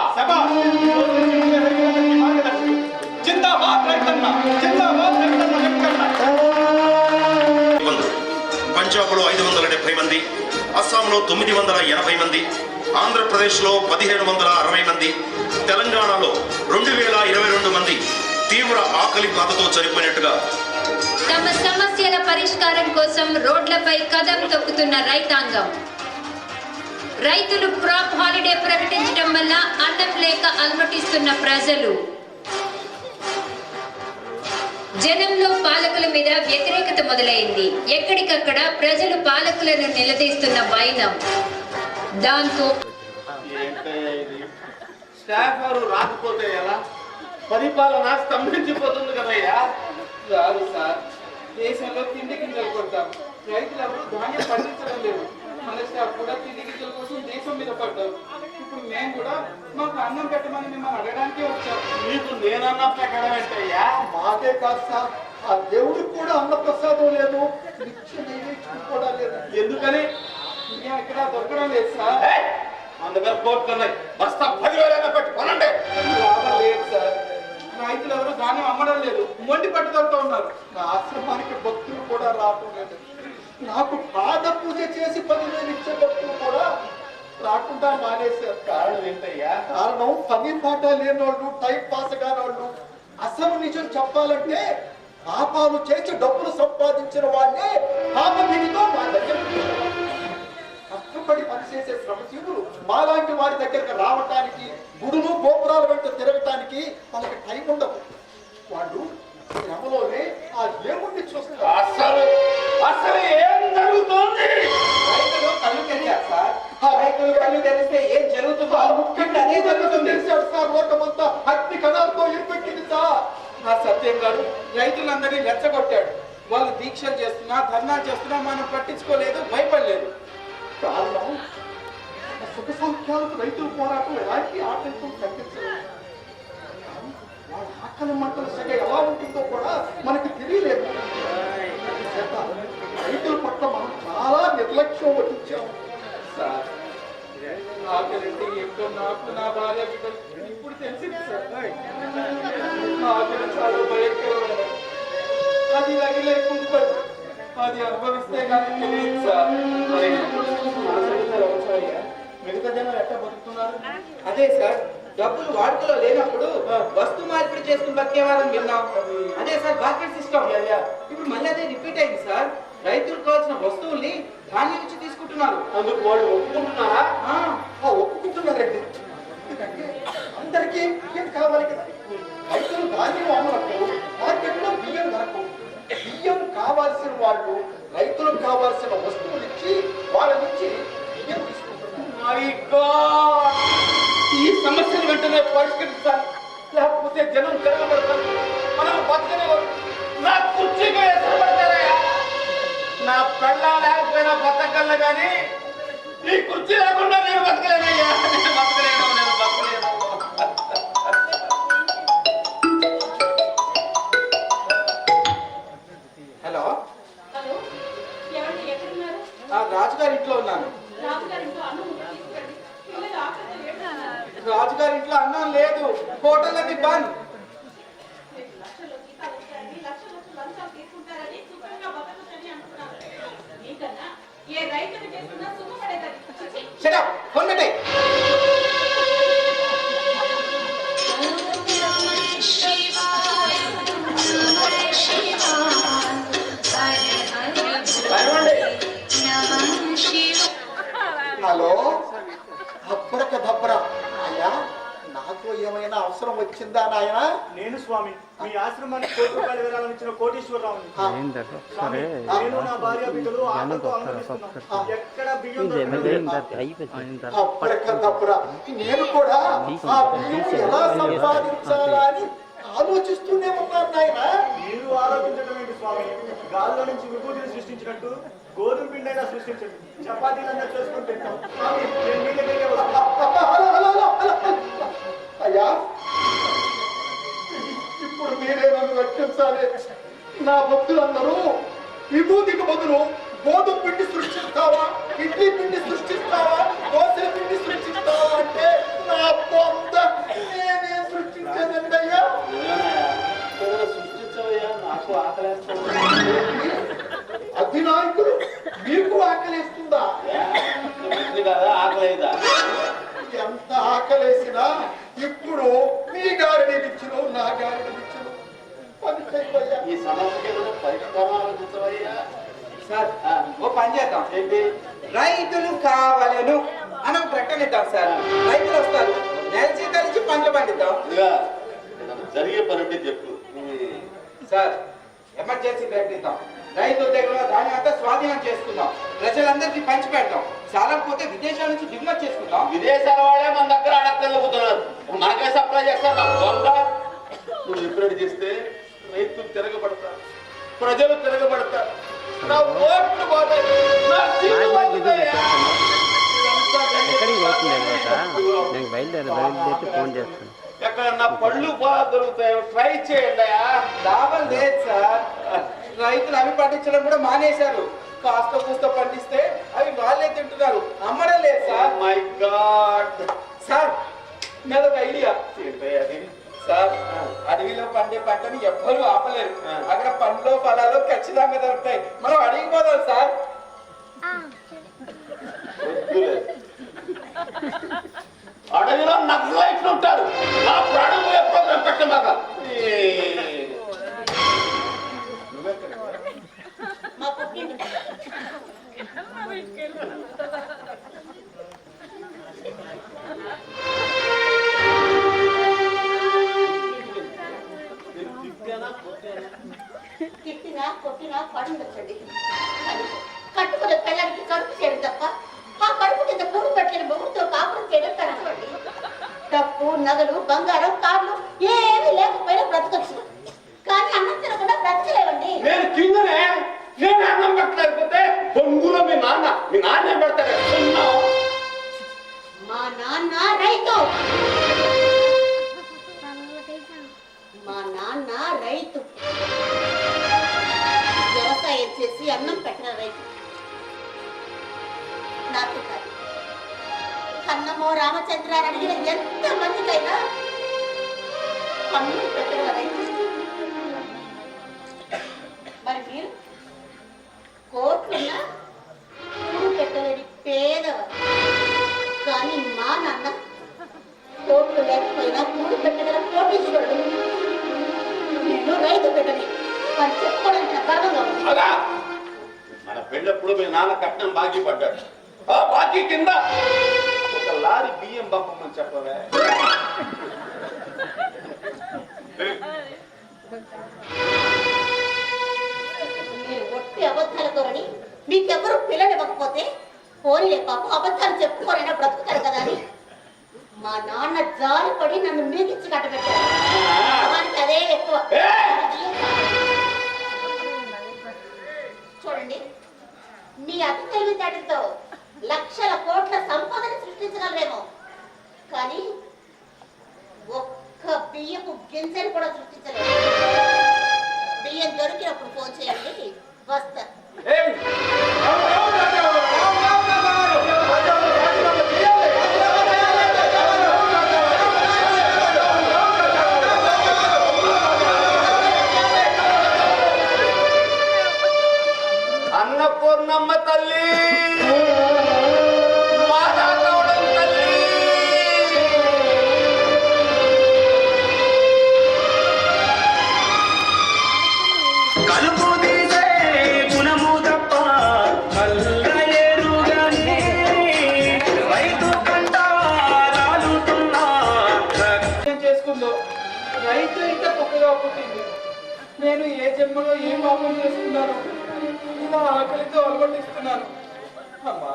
జిందాబాద్ రైతన్న, జిందాబాద్ రైతన్న. పంజాబ్లో 570 మంది, అస్సాంలో 980 మంది, ఆంధ్రప్రదేశ్లో 1760 మంది, తెలంగాణలో 2022 మంది తీవ్ర ఆకలి బాధతో చనిపోయినట్టుగా తమ సమస్యల పరిష్కారం కోసం రోడ్లపై కదం తొక్కుతున్న రైతాంగం. రైతులు క్రాప్ హాలిడే ప్రకటించడం వల్ల అన్నం లేక అలమటిస్తున్న ప్రజలు. జనంలో పాలకుల మీద వ్యతిరేకత మొదలైంది. ఎక్కడికక్కడ ప్రజలు పాలకులను నిలదీస్తున్న వైనం. దాంతో స్టాఫ్ వారు రాకపోతే ఎలా? పరిపాలన స్తంభించిపోతుంది కదయ్యా. రాదు సార్, దేశంలో తిండి గింజలు కొడతాం. రైతులు ఎవరు ధాన్యం పండించడం లేదు. మన స్టాఫ్ కూడా తిండి గింజల కోసం దేశం మీద పడ్డారు. ఇప్పుడు మేము కూడా మాకు అన్నం పెట్టమని మిమ్మల్ని అడగడానికే వచ్చాం. మీకు నేనన్నా పెట్టడం ఏంటయ్యా? మాకే కాదు సార్, ఆ దేవుడికి కూడా అన్నప్రసాదం లేదు, నిత్య నైవేద్యం కూడా లేదు. ఎందుకని? మేము ఇక్కడ దొరకడం లేదు సార్. మన దగ్గర కోట్లు ఉన్నాయి, బస్తా 10,000 పెట్టి కొనండి. లాభం లేదు సార్. రైతులు ఎవరు ధాన్యం అమ్మడం లేదు, మొండి పట్టుదలతో ఉన్నారు. నా ఆశ్రమానికి భక్తులు కూడా రావటం లేదు. నాకు పాద పూజ చేసి 10,000 ఇచ్చే భక్తులు కూడా రాకుండా మానేశారు. కారణం ఏంటయ్యా? కారణం పని పాట లేని వాళ్ళు, టైం పాస్ కాని వాళ్ళు. అసలు నిజం చెప్పాలంటే పాపాలు చేసి డబ్బులు సంపాదించిన వాళ్ళే పాపభీతితో మా దగ్గర కష్టపడి పనిచేసే శ్రమజీవులు మాలాంటి వారి దగ్గరకు రావటానికి, గుడులు గోపురాల వెంట తిరగటానికి వాళ్ళకి టైం ఉండదు. వాళ్ళు శ్రమలోనే ఆ దేవుణ్ణి చూస్తారు. అసలు ఏం జరుగుతోంది? రైతులు కళ్ళు తెరిచారు సార్. రైతులు కళ్ళు తెరిస్తే ఏం జరుగుతుందో ముఖ్యంగా అదే జరుగుతుంది. తెలిసాడు సార్, లోకమంతా అగ్ని కణాలతో ఇరుపెట్టింది సార్. ఆ సత్యం గారు రైతులందరినీ రెచ్చగొట్టాడు. వాళ్ళు దీక్షలు చేస్తున్నా, ధర్నాలు చేస్తున్నా మనం పట్టించుకోలేదు, భయపడలేదు. కారణం సుఖ సౌఖ్యాలకు రైతుల పోరాటం ఎలాంటి ఆటంకం కల్పించలేదు. వాళ్ళ ఆకలి మంటల సగ ఎలా ఉంటుందో కూడా మనకు తెలియలేదు. రైతుల పట్ల మనం చాలా నిర్లక్ష్యం వహించాము సార్. ఆకలింటే ఏంటో నాకు, నా భార్య బిడ్డలు ఇప్పుడు తెలిసింది సార్. ఆకలి చాలా భయంకరమైన, అది రగిలే కుంపటి, అది అనుభవిస్తే కానీ తెలియదు సార్. మిగతా జనం ఎట్లా బతుకుతున్నారు? అదే సార్, డబ్బులు వాడుకలో లేనప్పుడు వస్తు మార్పిడి చేసుకుని బతికేవారని విన్నాం. అదే సార్ మార్కెట్ సిస్టమ్. ఇప్పుడు మళ్ళీ అదే రిపీట్ అయింది సార్. రైతులకు కావాల్సిన వస్తువుల్ని ధాన్యం ఇచ్చి తీసుకుంటున్నారు. అందుకు వాళ్ళు ఒప్పుకుంటున్నారా? ఒప్పుకుంటున్నారండి. ఎందుకంటే అందరికీ బియ్యం కావాలి కదా. రైతులు ధాన్యం అమ్మలకు మార్కెట్లో బియ్యం దొరకవు. బియ్యం కావాల్సిన వాళ్ళు రైతులకు కావాల్సిన వస్తువులు ఇచ్చి వాళ్ళ నుంచి బియ్యం తీసుకుంటున్నారు. My God! ఈ సమస్యను వెంటనే పరిష్కరించాలి, లేకపోతే జనం తిరగబడతారు, మనం బతకనివ్వరు. నా కుర్చీగా ఎసరబడతారయ్యా. నా పెళ్ళ లేకపోయినా బతకగలను కానీ ఈ కుర్చీ లేకుండా నేను బతకలేనయ్యా. నేను బతకలేను. హలో, హలో, ఏమండి ఎక్కడున్నారు? రాజుగారి ఇంట్లో ఉన్నాను. రాజుగారి ఇంట్లో అన్నం ఉందా? తీసుకురండి. పిల్లలు ఆకలితో ఏడుస్తున్నారు. రాజుగారి ఇంట్లో అన్నం లేదు, హోటల్ అది బంద్. లక్షలు జీతాలు వచ్చాయని, లక్షలు లంచాలు తీసుకుంటారని, సుఖంగా బతకచ్చని అంటున్నారు. మీకన్నా ఏ రైతులు చేస్తున్నా సుఖపడేదని. షట్ అప్, ఫోన్ పెట్టేయ్. హలో, దబ్బరక దబ్బర. అయ్యా, నాకు ఏమైనా అవసరం వచ్చిందా నాయన? నేను స్వామి మీ ఆశ్రమానికి ₹1,00,00,000 విరాళం ఇచ్చిన కోటీశ్వరరావుని. స్వామి, నేను నా భార్య బిడ్డలు ఆకలితో అలమటిస్తున్నాం. ఎక్కడ బియ్యం దబ్బరక దబ్బర. నేను కూడా ఆ బియ్యం ఎలా సంపాదించాలా అని ఆలోచిస్తూనే ఉన్నాను నాయన. మీరు ఆలోచించడం ఏంటి స్వామి? గాల్లో నుంచి విభూతిని సృష్టించినట్టు గోధుమ పిండైనా సృష్టించండి, చపాతీలన్నా చేసుకుని తింటాం. స్వామి, నేను మీ దగ్గరికే వస్తాను. అయ్యా, ఇప్పుడు మీరే నన్ను రక్షించాలి. నా భక్తులందరూ విభూతికి బదులు గోధుమ పిండి సృష్టిస్తావా, ఇడ్లీ పిండి సృష్టిస్తావా, దోశల పిండి సృష్టిస్తావా అంటే నా బొంద నేనే సృష్టించేదండి అయ్యా. సృష్టించవయ్యా, నాకు ఆకలేస్తాను. అధినాయకులు మీకు ఆకలిస్తుందా? కదా ఆకలేదా? ఎంత ఆకలేసినా ఇప్పుడు మీ గారిని ఇచ్చును, నా గారిని ఇచ్చును. పని చేయవయ్యా. ఈ సమస్యకి ఏదైనా పరిష్కారం ఆలోచించవయ్యా. సార్, ఓ పని చేద్దాం. ఏంటి? రైతులు కావాలను అని ఒక ప్రకటన ఇద్దాం సార్. రైతులు వస్తారు, నెల జీతాలు ఇచ్చి పంటలు పండిద్దాం. ఇదిగా జరిగే పని ఉంటే చెప్పు. సార్, ఎమర్జెన్సీ ప్రకటిద్దాం. రైతుల దగ్గర ధాన్యం అంతా స్వాధీనం చేసుకుందాం, ప్రజలందరికీ పంచి పెడతాం. చాలకపోతే విదేశాల నుంచి దిగుమతి చేసుకుందాం. విదేశాల వాళ్ళే మన దగ్గర అడగలుగుతున్నారు, మనకే సప్లై చేస్తారు. నువ్వు ఎప్పుడు చేస్తే రైతులు తిరగబడతారు, ప్రజలు తిరగబడతారు, నా ఓట్లు పోతాయి, నా సీట్లు పోతాయా? ఎక్కడన్నా పళ్ళు బాగా దొరుకుతాయో ట్రై చేయండి. లాభం లేదు సార్. రైతులు అవి పండించడం కూడా మానేశారు. కాస్త కూస్త పండిస్తే అవి వాళ్ళే తింటున్నారు, అమ్మడం లేదు సార్. మై గాడ్ సార్, నాదొక ఐడియా. అది సార్ అడవిలో పండే పంటని ఎవ్వరూ ఆపలేరు. అక్కడ పండ్లు ఫలాలు ఖచ్చితంగా దొరుకుతాయి. మనం అడిగిపోదాం సార్. అడవిలో నక్సలైట్లు ఉంటారు. నా ప్రాణం ప్రోగ్రాం పెట్టమాక. మా పుట్టింది తిట్టినా కొట్టినా పడుండొచ్చండి. కట్టుకునే పిల్లలకి కడుపు చేయడం తప్ప ఆ కడుపు కింద పూలు పెట్టిన మొగుడుతో కాపురం చేయడం తనకండి. డబ్బు నగలు బంగారం కార్లు ఏమీ లేకపోయినా బ్రతకచ్చు, కానీ అన్నం తినకుండా బ్రతకలేవండి. నేను కిందనే నేను అన్నం పెట్టలేకపోతే బొంగులో మీ నాన్నే పెడతాడు. మా నాన్న రైతు, మా నాన్న రైతు, వ్యవసాయం చేసి అన్నం పెట్టిన రైతు. నాకు కాదు, కన్నమో రామచంద్రాన్ని అడిగిన ఎంత మందికైనా అన్నం పెట్టిన రైతు. మరి మీరు కోట్లున్నా పూలు పెట్టలేని పేదవారు, కానీ మా నాన్న కోట్లు లేకపోయినా పూలు పెట్టగల కోటీశ్వరుడు. నేను రైతు పెట్టని వారు చెప్పుకోవడానికి నాకు గర్వంగా ఉంది. మన పెళ్ళప్పుడు మీ నాన్న కట్నం బాకీ పడ్డాడు. ఆ బాకీ కింద ఒక లారీ బియ్యం పంపమని చెప్పవే. మీరు ఒట్టి అబద్ధాల కోరని మీకెవరు పిల్లలు ఇవ్వకపోతే పోనీలే పాపం అబద్ధాలు చెప్పుకోరైనా బ్రతుకుతారు కదా అని మా నాన్న జారిపడి నన్ను మీకిచ్చి కట్టబెట్టారు. దానికి అదే ఎక్కువ. చూడండి, మీ అతి తెలివితేటలతో లక్షల కోట్ల సంపదను సృష్టించగలరేమో, కానీ ఒక్క బియ్యపు గింజను కూడా సృష్టించలేదు. బియ్యం దొరికినప్పుడు ఫోన్ చేయండి, వస్తా. అన్నపూర్ణమ్మ తల్లి, కలుపు తీసే గుణము తప్ప కల్లయేరుగానే రైతు కంట రాలుతున్నా. ఏం చేసుకుందో రైతు ఇంత కుక్కగా పుట్టింది. నేను ఏ జన్మలో ఏ పాపం చేసుకున్నాను, ఇలా ఆకలితో అలవటిస్తున్నాను. అమ్మా,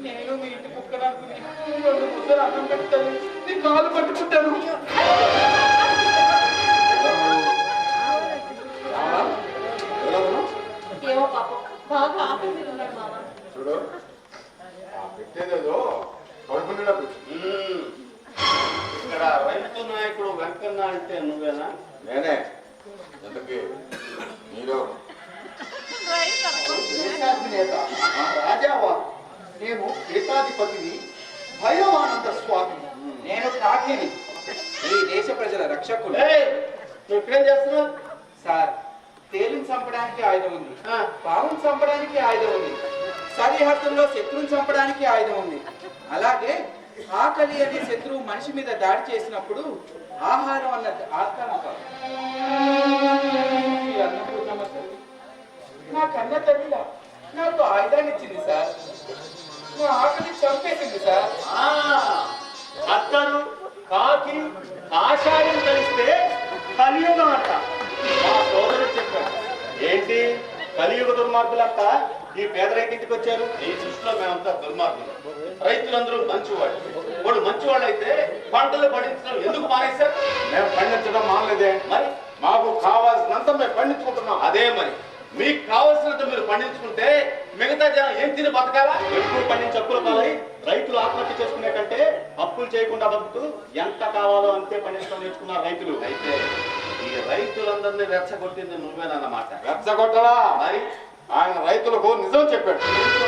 నేను మీ ఇంటి కుక్కననుకుని 2 ముద్దలు అన్నం పెడతాను, నీ కాలు పట్టుకుంటాను. ఏమో పాపం బాగా ఆకలి మీద ఉన్నాడు మామ. చూడు, ఆ పెట్టేదేదో కడుపు నిండా పెట్టు. ఇక్కడ రైతు నాయకుడు వెంకన్న అంటే నువ్వేనా? నేనే. ఎందుకు మీరు దేశాధినేత రాజావారు, నేను పీఠాధిపతిని భైరవానంద స్వామి. నేను కాకిని, ఈ దేశ ప్రజల రక్షకుడు. నువ్వు ఇక్కడేం చేస్తున్నావు? సార్, తేలిని చంపడానికి ఆయుధం ఉంది, పావును చంపడానికి ఆయుధం ఉంది, సరిహద్దుల్లో శత్రువుని చంపడానికి ఆయుధం ఉంది. అలాగే ఆకలి అనే శత్రువు మనిషి మీద దాడి చేసినప్పుడు ఆహారం అన్నది ఆత్మ కాదు. ఈ అన్నపూర్ణమ్మ తల్లి, నా కన్న తల్లిలా నాకు ఆయుధాన్ని ఇచ్చింది సార్. నా ఆకలి చంపేసింది సార్. అత్తరు కాకి కాషాయం కలిస్తే కలియుగం అంట. మా సోదరుడు చెప్పాడు. ఏంటి కలియుగ దుర్మార్గులంతా ఈ పేదరైకింటికి వచ్చారు? ఈ దృష్టిలో మేమంతా దుర్మార్గులు. రైతులందరూ మంచివాళ్ళు. వాడు మంచివాళ్ళు అయితే పంటలు పండించడం ఎందుకు మానేశారు? మేము పండించడం మానలేదే. మరి మాకు కావాల్సినంత మేము పండించుకుంటున్నాం. అదే మరి మీకు కావలసినంత మీరు పండించుకుంటే మిగతా జనం ఏం తిని బతకాలా? ఎక్కువ పండించి అప్పుల పాలై రైతులు ఆత్మహత్య చేసుకునే కంటే అప్పులు చేయకుండా బతుకుతూ ఎంత కావాలో అంతే పండించడం నేర్చుకున్నారు రైతులు. అయితే ఈ రైతులందరినీ రెచ్చగొట్టింది నువ్వేనన్నమాట. రెచ్చగొట్టడా? మరి ఆయన రైతులకు నిజం చెప్పాడు.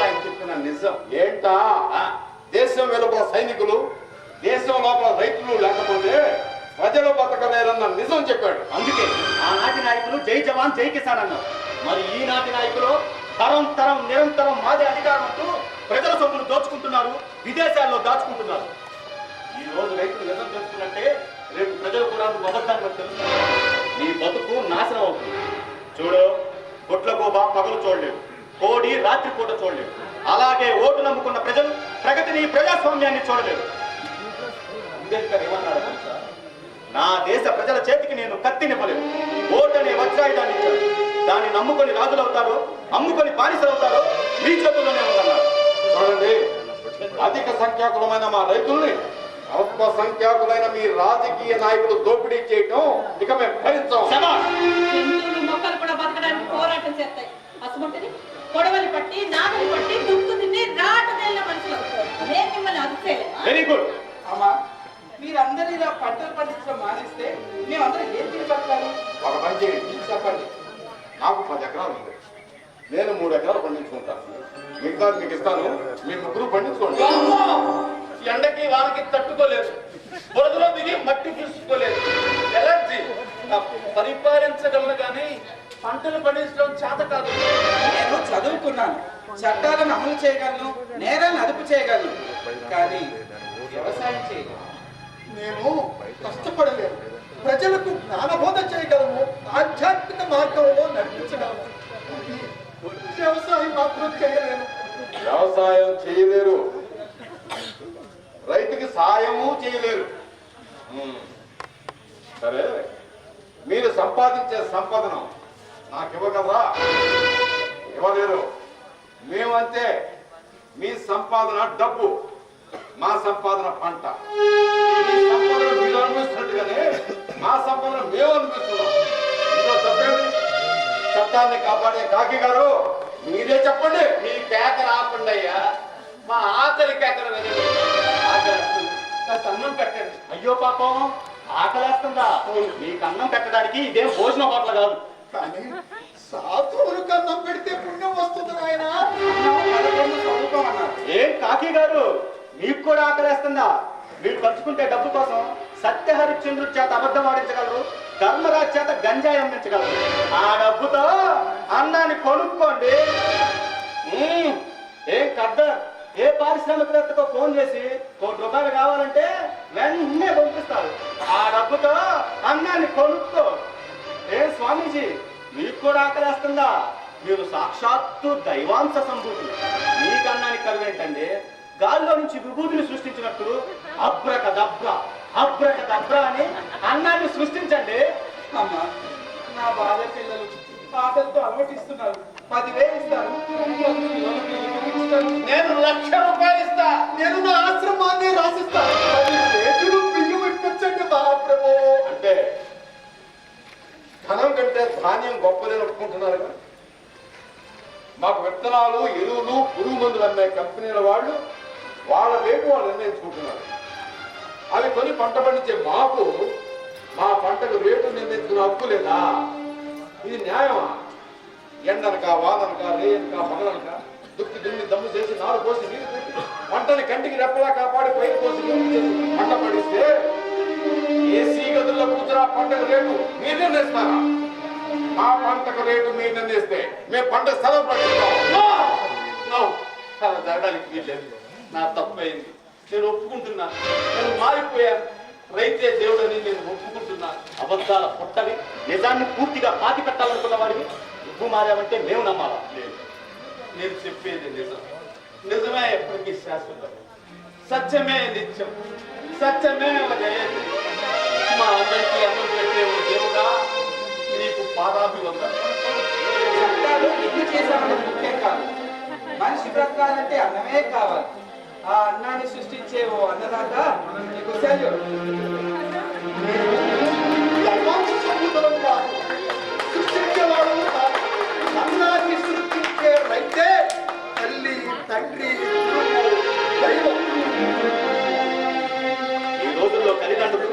ఆయన చెప్పిన నిజం ఏంటా? దేశం వెలుపల సైనికులు, దేశం లోపల రైతులు లేకపోతే ప్రజలు బతకలేరన్న నిజం చెప్పాడు. అందుకే ఆనాటి నాయకులు జై జవాన్ జై కిసాన్ అన్నారు. మరి ఈనాటి నాయకులు తరం తరం నిరంతరం మాదే అధికారం అంటూ ప్రజల సొమ్మును దోచుకుంటున్నారు, విదేశాల్లో దాచుకుంటున్నారు. ఈ రోజు రైతులు నిజం తెలుసుకున్నట్టే రేపు ప్రజలు కూడా నువ్వు అబద్ధాన్ని తెలుస్తారు. నీ బతుకు నాశనం అవుతుంది. చూడు, గుట్ల గోబా పగలు చూడలేవు, కోడి రాత్రి పూట చూడలేవు. అలాగే ఓటు నమ్ముకున్న ప్రజలు ప్రగతిని ప్రజాస్వామ్యాన్ని చూడలేవు. అంబేద్కర్ ఏమన్నాడు తెలుసా? నా దేశ ప్రజల చేతికి నేను కత్తినివ్వలేను, ఓటు అనే వజ్రాయుధాన్ని ఇచ్చాను. దాన్ని నమ్ముకొని రాజులు అవుతారో అమ్ముకొని బానిసలు అవుతారో మీ చేతుల్లోనే ఉందన్నారు. చూడండి, అధిక సంఖ్యాకులమైన మా రైతుల్ని అల్ప సంఖ్యాకులైన మీ రాజకీయ నాయకులు దోపిడీ చేయటం ఇక మేము భరించాం. జంతువులు మొక్కలు కూడా బతకడానికి పోరాటం చేస్తాయి. అసలుంటది పొడవని పట్టి నాగలి పట్టి దుక్కు తిని రాటదేళ్ళ మనుషులు అదే మిమ్మల్ని అదుసేలేమా? Very good. అమ్మా, మీరందరూ ఇలా పంటలు పండించడం మానేస్తే మేమందరం ఏం తిని బతకాలి? ఒక పని చేయండి, చెప్పండి. నాకు 10 ఎకరాలు ఉంది, నేను 3 ఎకరాలు పండించుకుంటాను. మిగతా మీకు ఇస్తాను, మీ ముగ్గురు పండించుకోండి. ఎండకి వానకి తట్టుకోలేదు, బురదలో దిగి మట్టి తీసుకోలేదు, ఎలర్జీ. పరిపాలించగలను కానీ పంటలు పండించడం చేత కాదు. నేను చదువుకున్నాను, చట్టాలను అమలు చేయగలను, నేరాలను అదుపు చేయగలను, కానీ వ్యవసాయం చేయగలను. నేను కష్టపడలేను, ప్రజలకు జ్ఞానబోధ చేయగలము, ఆధ్యాత్మిక మార్గంలో నడిపించగలము. వ్యవసాయం మాత్రం చేయలేను. వ్యవసాయం చేయలేరు, రైతుకి సాయము చేయలేరు. సరే, మీరు సంపాదించే సంపదను నాకు ఇవ్వగలరా? ఇవ్వలేరు. మేమంతే, మీ సంపాదన డబ్బు, మా సంపాదన పంట. మీ సంపాదన మీరు అనుభవిస్తున్నట్టుగానే మా సంపాదన మేము అనుభవిస్తున్నాం. ఇందులో తప్పేమి? చట్టాన్ని కాపాడే కాకి గారు మీరే చెప్పండి. మీ కేకలు ఆపండి అయ్యా, మా ఆకలి కేకలు వినండి. ఆకలి వస్తుంది, కాస్త అన్నం పెట్టండి. అయ్యో పాపం, ఆకలేస్తుందా? మీకు అన్నం పెట్టడానికి ఇదేం భోజన హోటల్ కాదు. కానీ సాధువులకు అన్నం పెడితే పుణ్యం వస్తుంది నాయన. చదువుకోమన్నారు. ఏం కాకి గారు, మీకు కూడా ఆకలేస్తుందా? మీరు పంచుకుంటే డబ్బు కోసం సత్యహరిశ్చంద్రుడి చేత అబద్ధం ఆడించగలరు, ధర్మరాజు చేత గంజాయి అమ్మించగలరు. ఆ డబ్బుతో అన్నాన్ని కొనుక్కోండి. ఏం కద్దర్, ఏ పారిశ్రామికవేత్తకో ఫోన్ చేసి ₹1 కావాలంటే వెంటనే పంపిస్తారు. ఆ డబ్బుతో అన్నాన్ని కొనుక్కో. ఏం స్వామీజీ, మీకు కూడా ఆకలేస్తుందా? మీరు సాక్షాత్తు దైవాంశ సంభూతి. మీకు అన్నానికి కరువేంటండి? గాల్లో నుంచి విభూతిని సృష్టించినట్టు అబ్రకదబ్రా అబ్రకదబ్రా అని అన్నాన్ని సృష్టించండి. అమ్మా, నా బాల్య పిల్లలు ఆటలతో అలవాటిస్తున్నారు. 10,000 ఇస్తారు. నేను ₹1,00,000 ఇస్తా. నేను నా ఆశ్రమాన్ని రాసిస్తా. 10 రేకులు బియ్యం ఇప్పించండి మహాప్రభు. అంటే ధనం కంటే ధాన్యం గొప్పదని ఒప్పుకుంటున్నారు. మాకు విత్తనాలు, ఎరువులు, పురుగు మందులు అమ్మే కంపెనీల వాళ్ళు వాళ్ళ రేటు వాళ్ళు నిర్ణయించుకుంటున్నారు. అవి కొని పంట పండించే మాకు మా పంటకు రేటు నిర్ణయించుకునే హక్కు లేదా? ఇది న్యాయమా? ఎండనక, వాననక, రేయనక, పగలనక దుక్కి దున్ని దమ్ము చేసి నారు పోసి నీరు పెట్టి పంటని కంటికి రెప్పలా కాపాడి పైరు పోసి పంట పండిస్తే ఏసీ గదుల్లో కూతురా పంటకు రేటు మీరు నిర్ణయిస్తారా? మా పంటకు రేటు మీరు నిర్ణయిస్తే మేము పంట సెలవు ప్రకటిస్తాం. అలా జరగడానికి వీల్లేదు. నా తప్పైంది, నేను ఒప్పుకుంటున్నాను. నేను మారిపోయాను. రైతే దేవుడని నేను ఒప్పుకుంటున్నాను. అబద్ధాల పొట్టవి, నిజాన్ని పూర్తిగా పాతి పెట్టాలనుకున్న వాడివి నువ్వు మారావంటే మేము నమ్మాలా? లేదు, నేను చెప్పేది నిజం. నిజమే ఎప్పటికీ శాశ్వతం. సత్యమే నిత్యం. సత్యమే జయతి. మా అందరికీ అన్నం పెట్టే ఓ దేవుడా, నీకు పాదాభివందనం. చట్టాలు ఎన్ని చేశామన్నది ముఖ్యం కాదు. మనిషి బ్రతకాలంటే అన్నమే కావాలి. ఆ అన్నాన్ని సృష్టించే ఓ అన్నదాత నీకు సెల్యూట్. దైవాంశ సంభూతులం కాదు, సృష్టించేవాడు కాదు. అన్నాన్ని సృష్టించే రైతే తల్లి, తండ్రి, గురువు, దైవం. ఈ రోజుల్లో తల్లిదండ్రులు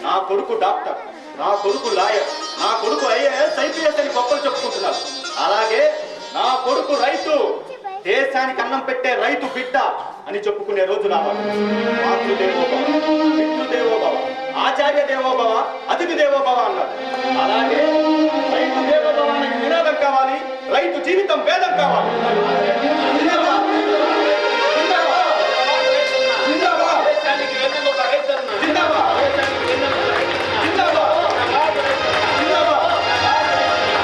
నా కొడుకు డాక్టర్, నా కొడుకు లాయర్, నా కొడుకు ఐఏఎస్, ఐపీఎస్ అని గొప్పలు చెప్పుకుంటున్నారు. అలాగే నా కొడుకు రైతు, దేశానికి అన్నం పెట్టే రైతు బిడ్డ అని చెప్పుకునే రోజు రావాలి. మాతృదేవోభవ, పితృదేవోభవ, ఆచార్య దేవోభవ అతిథి దేవోభవ అన్నారు. అలాగే రైతు దేవోభవ అనే నినాదం కావాలి, రైతు జీవితం వేదం కావాలి. దేశానికి వెన్నెముక రైతన్న. జిందాబాద్. జిందాబాద్. జిందాబాద్.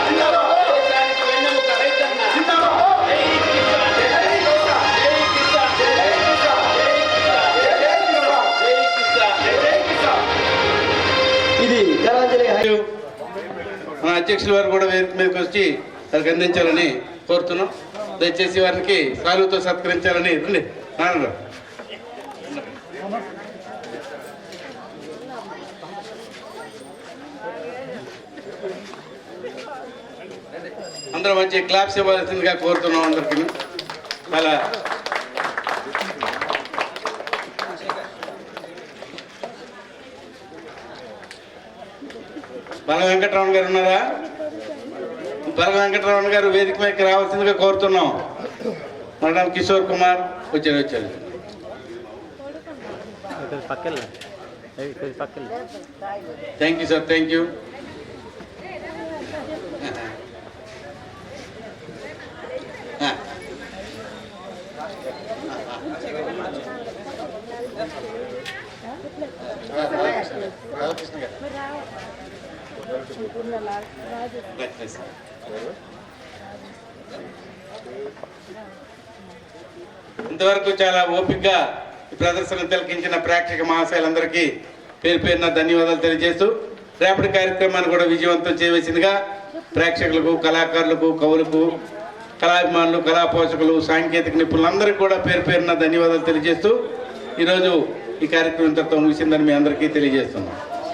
జిందాబాద్. దేశానికి వెన్నెముక రైతన్న. జిందాబాద్. జై కిసాన్. జై కిసాన్. జై కిసాన్. జై కిసాన్. జై కిసాన్. జై కిసాన్. జై కిసాన్. ఇది కరాంజలి మన అధ్యక్షుల వారు కూడా వేదిక మీదకి వచ్చి వారికి అందించాలని కోరుతున్నాం. దయచేసి వారికి సాలుతో సత్కరించాలని రండి నాన్న. అందరూ వచ్చి క్లాప్స్ ఇవ్వాల్సిందిగా కోరుతున్నాం అందరికీ. అలా బల వెంకటరమణ గారు ఉన్నారా? బల వెంకటరమణ గారు వేదిక మీదకి రావాల్సిందిగా కోరుతున్నాం. మేడం కిషోర్ కుమార్ వచ్చారు. Thank you sir, thank you. Radhakrishna గారు ఇంతవరకు చాలా ఓపికగా ఈ ప్రదర్శన తిలకించిన ప్రేక్షక మహాశయులందరికీ పేరు పేరున ధన్యవాదాలు తెలియజేస్తూ రేపటి కార్యక్రమాన్ని కూడా విజయవంతం చేయవలసిందిగా ప్రేక్షకులకు, కళాకారులకు, కవులకు, కళాభిమానులు, కళా పోషకులు, సాంకేతిక నిపుణులందరికీ కూడా పేరు పేరున ధన్యవాదాలు తెలియజేస్తూ ఈరోజు ఈ కార్యక్రమం ఇంతతో ముగిసిందని మీ అందరికీ తెలియజేస్తున్నాం.